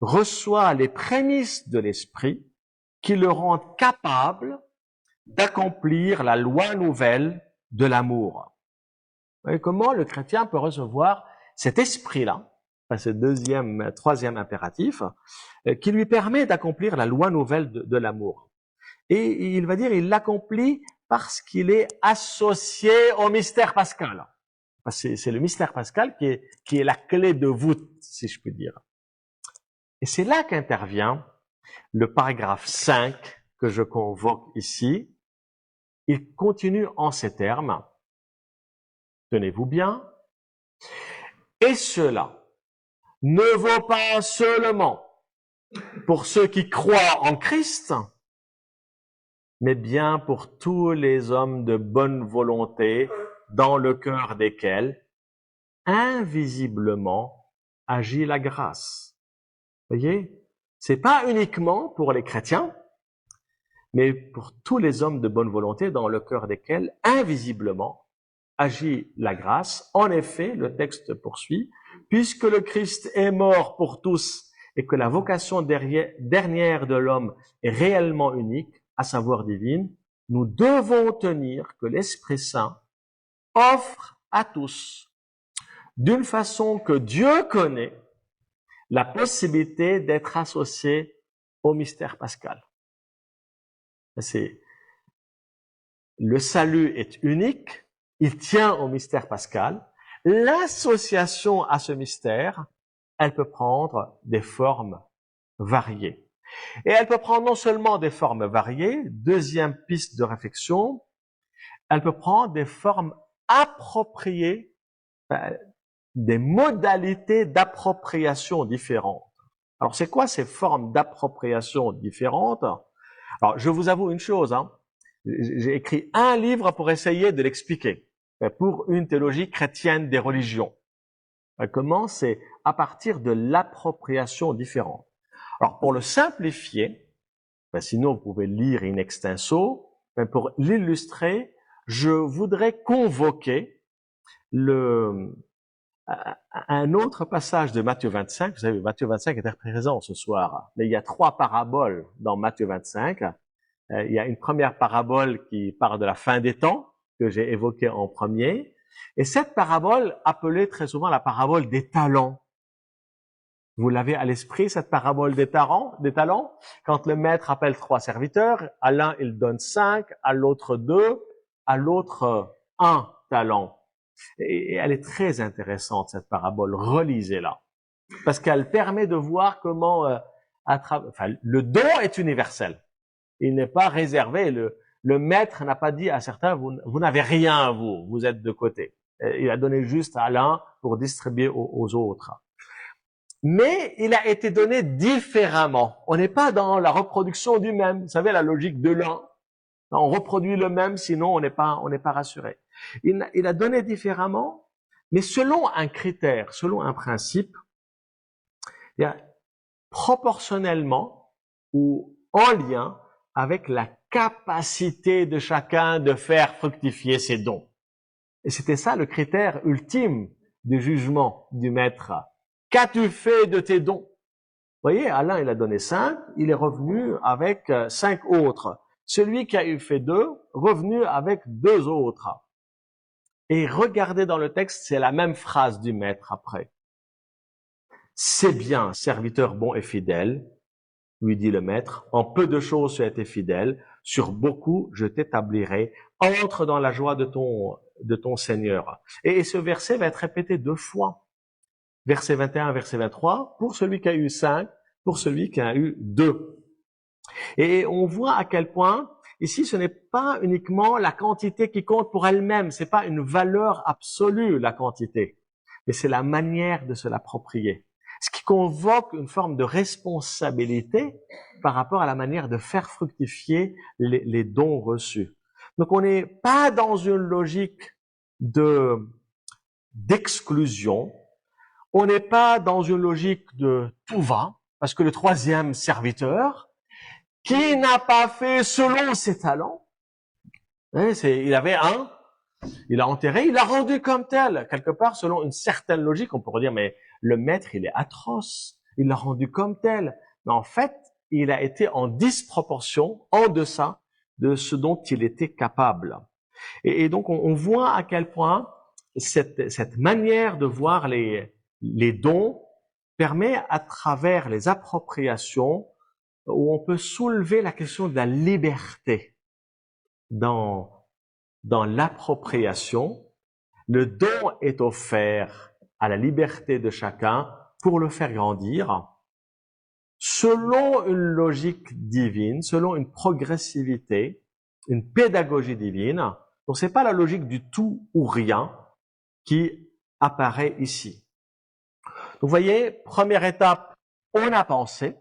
reçoit les prémices de l'esprit qui le rendent capable d'accomplir la loi nouvelle de l'amour. Et comment le chrétien peut recevoir cet esprit-là, enfin ce troisième impératif, qui lui permet d'accomplir la loi nouvelle de l'amour. Et il va dire, il l'accomplit parce qu'il est associé au mystère pascal. C'est le mystère pascal qui est la clé de voûte, si je puis dire. Et c'est là qu'intervient le paragraphe 5 que je convoque ici. Il continue en ces termes. Tenez-vous bien. Et cela ne vaut pas seulement pour ceux qui croient en Christ, mais bien pour tous les hommes de bonne volonté, dans le cœur desquels, invisiblement, agit la grâce. Vous voyez, c'est pas uniquement pour les chrétiens, mais pour tous les hommes de bonne volonté, dans le cœur desquels, invisiblement, agit la grâce. En effet, le texte poursuit, puisque le Christ est mort pour tous et que la vocation dernière de l'homme est réellement unique, à savoir divine, nous devons tenir que l'Esprit Saint offre à tous, d'une façon que Dieu connaît, la possibilité d'être associé au mystère pascal. Le salut est unique, il tient au mystère pascal. L'association à ce mystère, elle peut prendre des formes variées. Et elle peut prendre non seulement des formes variées, deuxième piste de réflexion, elle peut prendre des formes appropriées, des modalités d'appropriation différentes. Alors, c'est quoi ces formes d'appropriation différentes? Alors, je vous avoue une chose, hein. J'ai écrit un livre pour essayer de l'expliquer, pour une théologie chrétienne des religions. Comment c'est à partir de l'appropriation différente. Alors, pour le simplifier, sinon vous pouvez lire in extenso, mais pour l'illustrer, je voudrais convoquer un autre passage de Matthieu 25. Vous savez, Matthieu 25 était présent ce soir, mais il y a 3 paraboles dans Matthieu 25. Il y a une première parabole qui parle de la fin des temps, que j'ai évoquée en premier, et cette parabole, appelée très souvent la parabole des talents. Vous l'avez à l'esprit, cette parabole des talents? Quand le maître appelle 3 serviteurs, à l'un il donne 5, à l'autre 2, à l'autre 1 talent. Et elle est très intéressante, cette parabole. Relisez-la. Parce qu'elle permet de voir comment, le don est universel. Il n'est pas réservé. Le maître n'a pas dit à certains, vous n'avez rien, vous êtes de côté. Il a donné juste à l'un pour distribuer aux autres. Mais il a été donné différemment. On n'est pas dans la reproduction du même. Vous savez, la logique de l'un. On reproduit le même, sinon on n'est pas rassuré. Il a donné différemment, mais selon un critère, selon un principe, il y a proportionnellement ou en lien avec la capacité de chacun de faire fructifier ses dons. Et c'était ça le critère ultime du jugement du maître. Qu'as-tu fait de tes dons? Vous voyez, Alain, il a donné 5, il est revenu avec 5 autres. Celui qui a eu fait 2, revenu avec 2 autres. Et regardez dans le texte, c'est la même phrase du maître après. C'est bien, serviteur bon et fidèle, lui dit le maître, en peu de choses tu as été fidèle, sur beaucoup je t'établirai, entre dans la joie de ton Seigneur. Et ce verset va être répété 2 fois. Verset 21, verset 23, pour celui qui a eu 5, pour celui qui a eu 2. Et on voit à quel point, ici, ce n'est pas uniquement la quantité qui compte pour elle-même, c'est pas une valeur absolue, la quantité, mais c'est la manière de se l'approprier. Ce qui convoque une forme de responsabilité par rapport à la manière de faire fructifier les dons reçus. Donc, on n'est pas dans une logique d'exclusion, on n'est pas dans une logique de tout va, parce que le 3e serviteur, qui n'a pas fait selon ses talents, il avait un, il a enterré, il l'a rendu comme tel. Quelque part, selon une certaine logique, on pourrait dire, mais le maître, il est atroce, il l'a rendu comme tel. Mais en fait, il a été en disproportion, en deçà de ce dont il était capable. Et donc, on voit à quel point cette manière de voir les dons permet, à travers les appropriations, où on peut soulever la question de la liberté dans l'appropriation. Le don est offert à la liberté de chacun pour le faire grandir selon une logique divine, selon une progressivité, une pédagogie divine. Donc c'est pas la logique du tout ou rien qui apparaît ici. Donc vous voyez, première étape, on a pensé.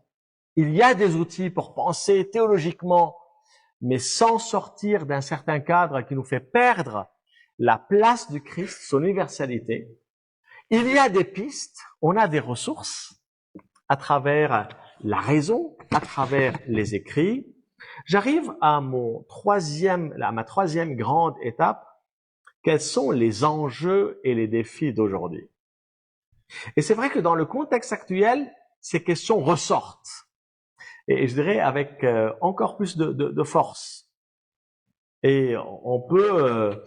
Il y a des outils pour penser théologiquement, mais sans sortir d'un certain cadre qui nous fait perdre la place du Christ, son universalité. Il y a des pistes, on a des ressources à travers la raison, à travers les écrits. J'arrive à ma troisième grande étape. Quels sont les enjeux et les défis d'aujourd'hui? Et c'est vrai que dans le contexte actuel, ces questions ressortent. Et je dirais avec encore plus de force. Et on peut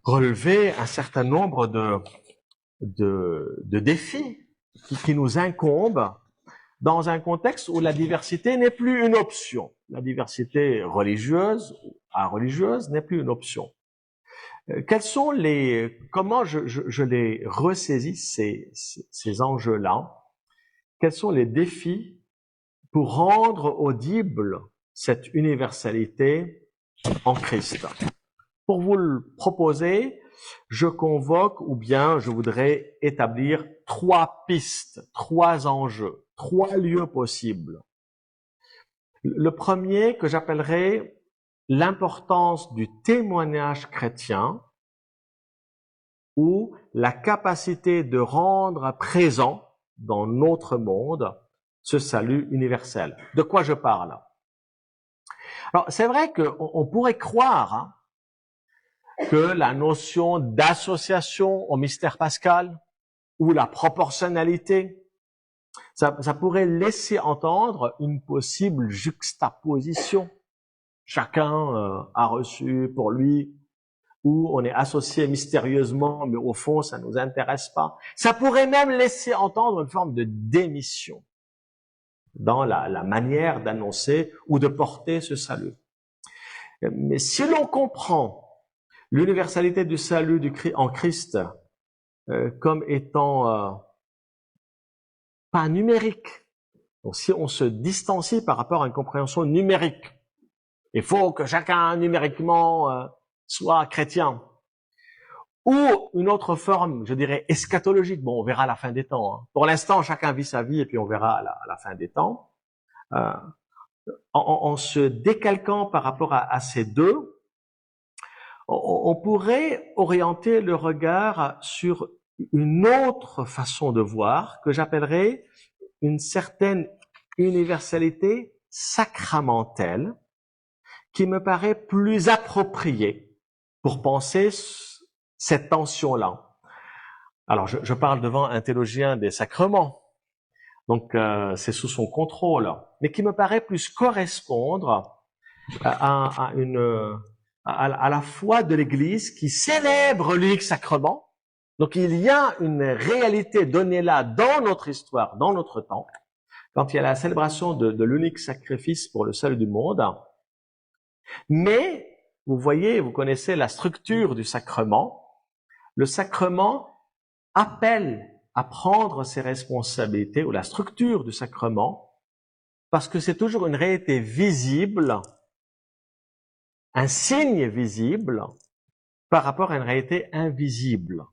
relever un certain nombre de défis qui nous incombent dans un contexte où la diversité n'est plus une option. La diversité religieuse ou religieuse n'est plus une option. Comment je les ressaisis ces enjeux-là? Quels sont les défis pour rendre audible cette universalité en Christ? Pour vous le proposer, je convoque ou bien je voudrais établir 3 pistes, 3 enjeux, 3 lieux possibles. Le premier que j'appellerais l'importance du témoignage chrétien ou la capacité de rendre présent dans notre monde ce salut universel. De quoi je parle? Alors, c'est vrai qu'on pourrait croire que la notion d'association au mystère pascal ou la proportionnalité, ça pourrait laisser entendre une possible juxtaposition. Chacun a reçu pour lui, ou on est associé mystérieusement, mais au fond, ça nous intéresse pas. Ça pourrait même laisser entendre une forme de démission dans la manière d'annoncer ou de porter ce salut. Mais si l'on comprend l'universalité du salut en Christ comme étant pas numérique, donc si on se distancie par rapport à une compréhension numérique, il faut que chacun numériquement soit chrétien, ou une autre forme, je dirais, eschatologique. Bon, on verra à la fin des temps. Hein. Pour l'instant, chacun vit sa vie et puis on verra à la fin des temps. En se décalquant par rapport à ces deux, on pourrait orienter le regard sur une autre façon de voir que j'appellerais une certaine universalité sacramentelle qui me paraît plus appropriée pour penser cette tension-là. Alors, je parle devant un théologien des sacrements, donc c'est sous son contrôle, mais qui me paraît plus correspondre à à la foi de l'Église qui célèbre l'unique sacrement. Donc il y a une réalité donnée là dans notre histoire, dans notre temps, quand il y a la célébration de l'unique sacrifice pour le salut du monde. Mais, vous voyez, vous connaissez la structure du sacrement. Le sacrement appelle à prendre ses responsabilités, ou la structure du sacrement, parce que c'est toujours une réalité visible, un signe visible par rapport à une réalité invisible.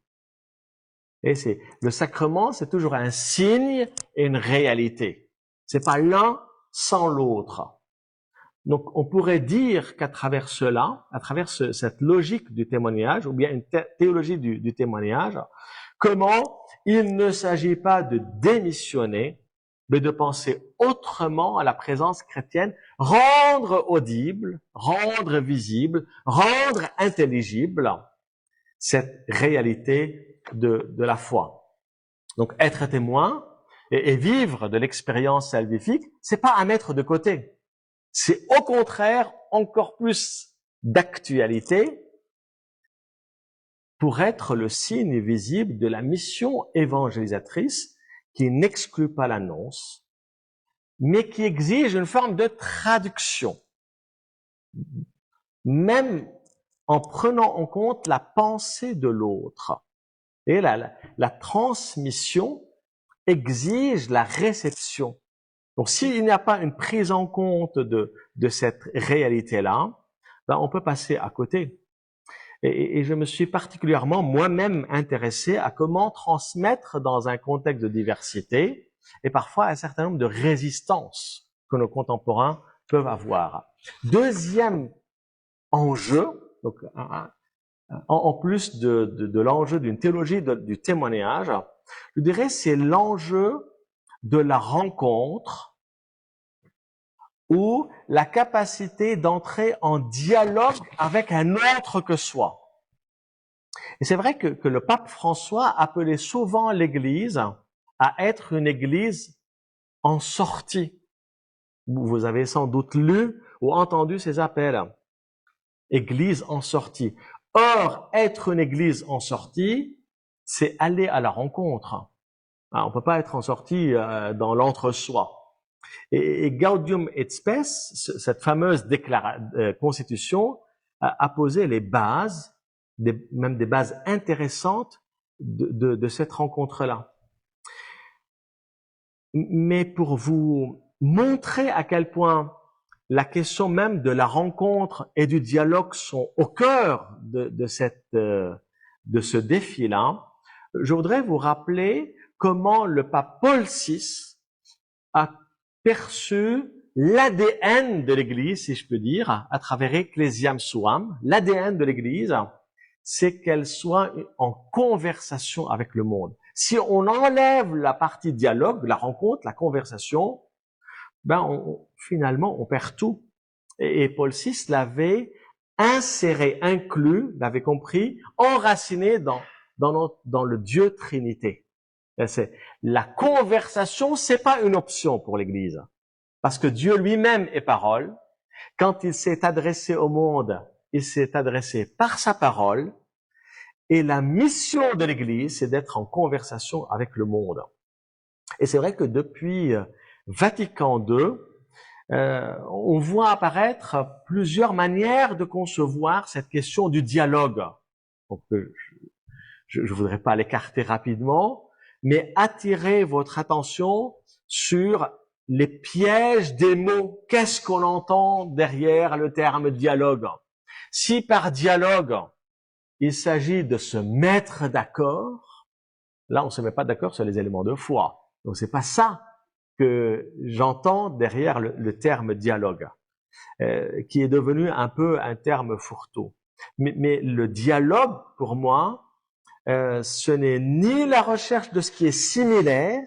Et le sacrement, c'est toujours un signe et une réalité. C'est pas l'un sans l'autre. Donc, on pourrait dire qu'à travers cela, à travers cette logique du témoignage, ou bien une théologie du témoignage, comment il ne s'agit pas de démissionner, mais de penser autrement à la présence chrétienne, rendre audible, rendre visible, rendre intelligible cette réalité de la foi. Donc, être témoin et vivre de l'expérience salvifique, c'est pas à mettre de côté. C'est au contraire encore plus d'actualité pour être le signe visible de la mission évangélisatrice qui n'exclut pas l'annonce, mais qui exige une forme de traduction, même en prenant en compte la pensée de l'autre. Et la transmission exige la réception. Donc, s'il n'y a pas une prise en compte de cette réalité-là, ben, on peut passer à côté. Et je me suis particulièrement moi-même intéressé à comment transmettre dans un contexte de diversité et parfois un certain nombre de résistances que nos contemporains peuvent avoir. Deuxième enjeu, donc, en plus de l'enjeu d'une théologie du témoignage, je dirais c'est l'enjeu de la rencontre ou la capacité d'entrer en dialogue avec un autre que soi. Et c'est vrai que le pape François appelait souvent l'Église à être une Église en sortie. Vous avez sans doute lu ou entendu ces appels. Église en sortie. Or, être une Église en sortie, c'est aller à la rencontre. On peut pas être en sortie dans l'entre-soi. Et Gaudium et Spes, cette fameuse constitution, a posé les bases, même des bases intéressantes de cette rencontre-là. Mais pour vous montrer à quel point la question même de la rencontre et du dialogue sont au cœur de ce défi-là, je voudrais vous rappeler comment le pape Paul VI a perçu l'ADN de l'Église, si je peux dire, à travers Ecclesiam Suam. L'ADN de l'Église, c'est qu'elle soit en conversation avec le monde. Si on enlève la partie dialogue, la rencontre, la conversation, ben finalement, on perd tout. Et Paul VI l'avait inséré, inclus, l'avait compris, enraciné dans le Dieu Trinité. La conversation, c'est pas une option pour l'Église. Parce que Dieu lui-même est parole. Quand il s'est adressé au monde, il s'est adressé par sa parole. Et la mission de l'Église, c'est d'être en conversation avec le monde. Et c'est vrai que depuis Vatican II, on voit apparaître plusieurs manières de concevoir cette question du dialogue. Donc, je voudrais pas l'écarter rapidement, mais attirer votre attention sur les pièges des mots. Qu'est-ce qu'on entend derrière le terme dialogue? Si par dialogue, il s'agit de se mettre d'accord, là, on se met pas d'accord sur les éléments de foi. Donc, c'est pas ça que j'entends derrière le terme dialogue, qui est devenu un peu un terme fourre-tout. Mais le dialogue, pour moi, ce n'est ni la recherche de ce qui est similaire,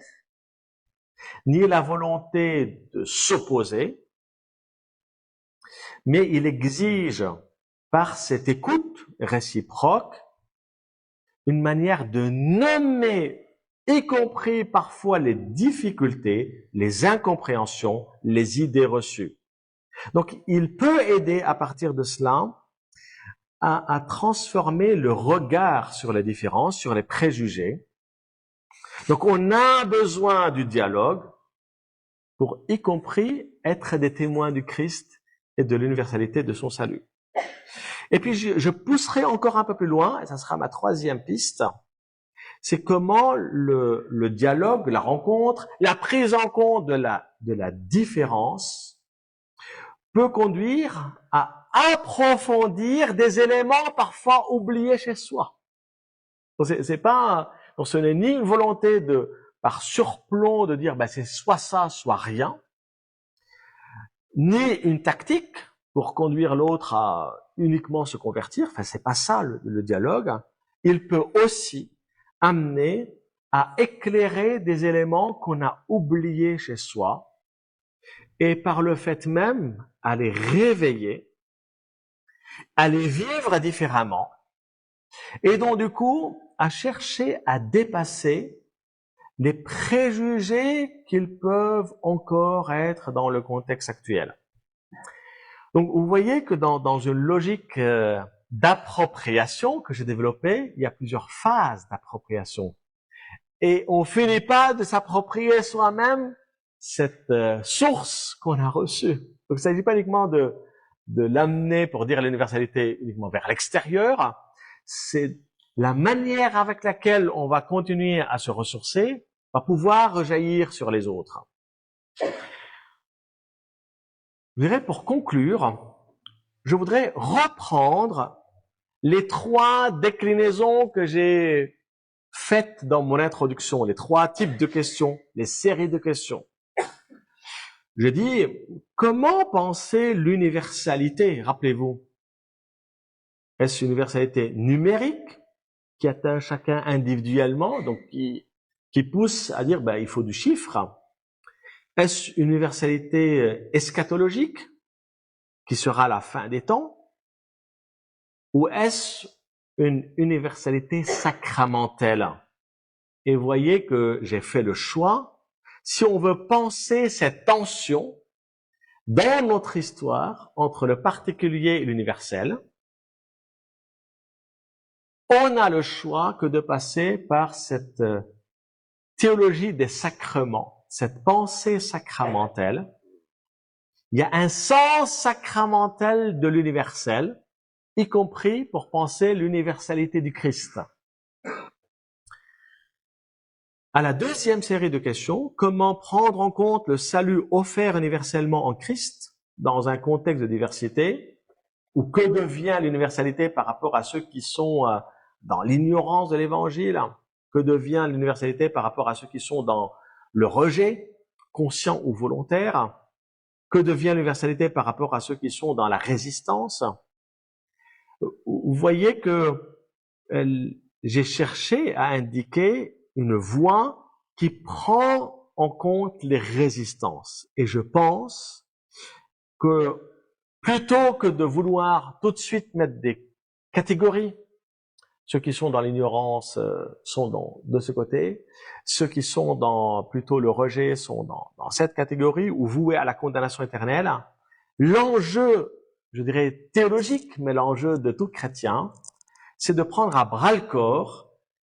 ni la volonté de s'opposer, mais il exige, par cette écoute réciproque, une manière de nommer, y compris parfois les difficultés, les incompréhensions, les idées reçues. Donc, il peut aider à partir de cela à transformer le regard sur les différences, sur les préjugés. Donc on a besoin du dialogue pour, y compris, être des témoins du Christ et de l'universalité de son salut. Et puis je pousserai encore un peu plus loin, et ça sera ma troisième piste, c'est comment le dialogue, la rencontre, la prise en compte de la différence peut conduire à approfondir des éléments parfois oubliés chez soi. Donc ce n'est ni une volonté par surplomb de dire c'est soit ça, soit rien, ni une tactique pour conduire l'autre à uniquement se convertir. Enfin, c'est pas ça le dialogue. Il peut aussi amener à éclairer des éléments qu'on a oubliés chez soi et par le fait même à les réveiller, à les vivre différemment et donc du coup à chercher à dépasser les préjugés qu'ils peuvent encore être dans le contexte actuel. Donc vous voyez que dans une logique d'appropriation que j'ai développée, il y a plusieurs phases d'appropriation. Et on finit pas de s'approprier soi-même cette source qu'on a reçue. Donc il ne s'agit pas uniquement de l'amener pour dire l'universalité uniquement vers l'extérieur, c'est la manière avec laquelle on va continuer à se ressourcer va pouvoir rejaillir sur les autres. Je dirais pour conclure, je voudrais reprendre les 3 déclinaisons que j'ai faites dans mon introduction, les 3 types de questions, les séries de questions. Je dis, comment penser l'universalité, rappelez-vous? Est-ce une universalité numérique qui atteint chacun individuellement, donc qui pousse à dire il faut du chiffre? Est-ce une universalité eschatologique qui sera la fin des temps? Ou est-ce une universalité sacramentelle? Et vous voyez que j'ai fait le choix. Si on veut penser cette tension dans notre histoire entre le particulier et l'universel, on a le choix que de passer par cette théologie des sacrements, cette pensée sacramentelle. Il y a un sens sacramentel de l'universel, y compris pour penser l'universalité du Christ. À la deuxième série de questions, comment prendre en compte le salut offert universellement en Christ dans un contexte de diversité, ou que devient l'universalité par rapport à ceux qui sont dans l'ignorance de l'Évangile, que devient l'universalité par rapport à ceux qui sont dans le rejet, conscient ou volontaire, que devient l'universalité par rapport à ceux qui sont dans la résistance. Vous voyez que j'ai cherché à indiquer une voie qui prend en compte les résistances. Et je pense que plutôt que de vouloir tout de suite mettre des catégories, ceux qui sont dans l'ignorance sont de ce côté, ceux qui sont dans plutôt le rejet sont dans cette catégorie ou voués à la condamnation éternelle. L'enjeu, je dirais théologique, mais l'enjeu de tout chrétien, c'est de prendre à bras le corps,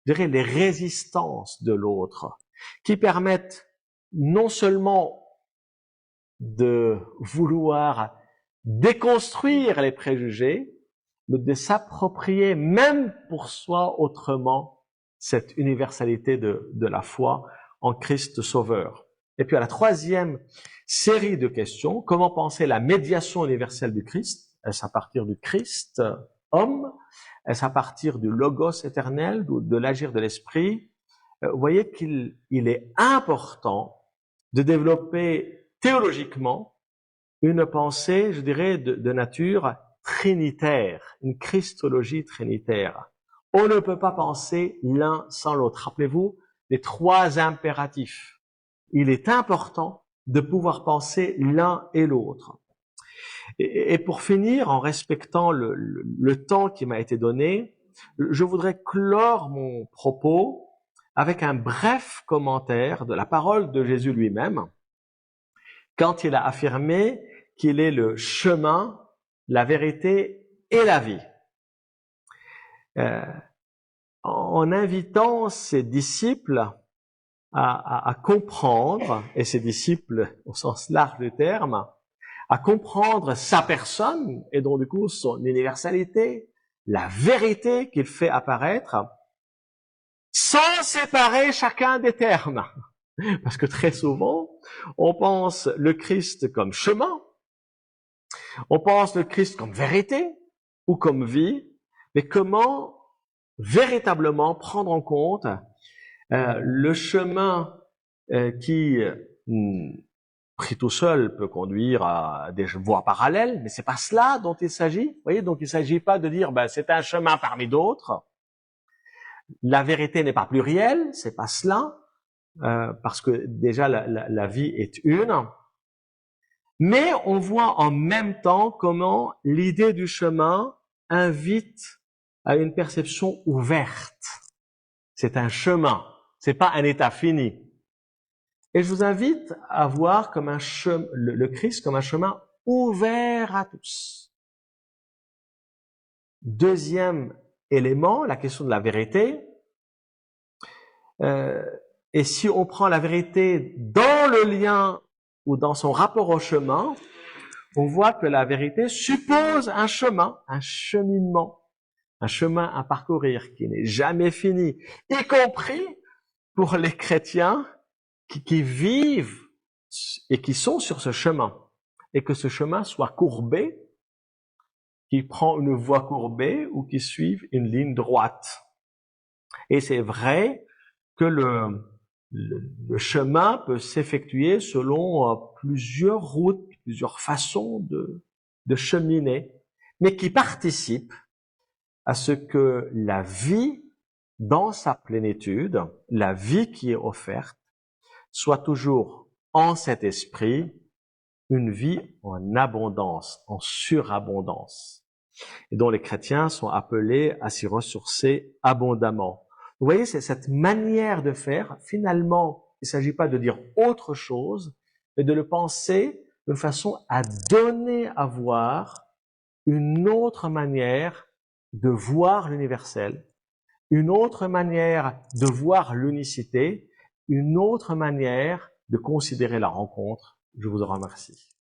je dirais, les résistances de l'autre, qui permettent non seulement de vouloir déconstruire les préjugés, mais de s'approprier même pour soi autrement cette universalité de la foi en Christ Sauveur. Et puis à la troisième série de questions, comment penser la médiation universelle du Christ? Est-ce à partir du Christ homme? Est-ce à partir du Logos éternel, de l'agir de l'Esprit? Vous voyez qu'il est important de développer théologiquement une pensée, je dirais, de nature trinitaire, une christologie trinitaire. On ne peut pas penser l'un sans l'autre. Rappelez-vous les 3 impératifs. Il est important de pouvoir penser l'un et l'autre. Et pour finir, en respectant le temps qui m'a été donné, je voudrais clore mon propos avec un bref commentaire de la parole de Jésus lui-même, quand il a affirmé qu'il est le chemin, la vérité et la vie. en invitant ses disciples à comprendre, et ses disciples au sens large du terme, à comprendre sa personne et donc du coup son universalité, la vérité qu'il fait apparaître, sans séparer chacun des termes. Parce que très souvent, on pense le Christ comme chemin, on pense le Christ comme vérité ou comme vie, mais comment véritablement prendre en compte le chemin qui, pris tout seul, peut conduire à des voies parallèles, mais c'est pas cela dont il s'agit. Vous voyez, donc il s'agit pas de dire c'est un chemin parmi d'autres. La vérité n'est pas plurielle, c'est pas cela, parce que déjà la vie est une. Mais on voit en même temps comment l'idée du chemin invite à une perception ouverte. C'est un chemin, c'est pas un état fini. Et je vous invite à voir comme le Christ comme un chemin ouvert à tous. Deuxième élément, la question de la vérité. Et si on prend la vérité dans le lien ou dans son rapport au chemin, on voit que la vérité suppose un chemin, un cheminement, un chemin à parcourir qui n'est jamais fini, y compris pour les chrétiens qui vivent et qui sont sur ce chemin, et que ce chemin soit courbé, qui prend une voie courbée ou qui suive une ligne droite. Et c'est vrai que le chemin peut s'effectuer selon plusieurs routes, plusieurs façons de cheminer, mais qui participent à ce que la vie dans sa plénitude, la vie qui est offerte, soit toujours en cet esprit une vie en abondance, en surabondance, et dont les chrétiens sont appelés à s'y ressourcer abondamment. Vous voyez, c'est cette manière de faire, finalement, il ne s'agit pas de dire autre chose, mais de le penser de façon à donner à voir une autre manière de voir l'universel, une autre manière de voir l'unicité, une autre manière de considérer la rencontre. Je vous en remercie.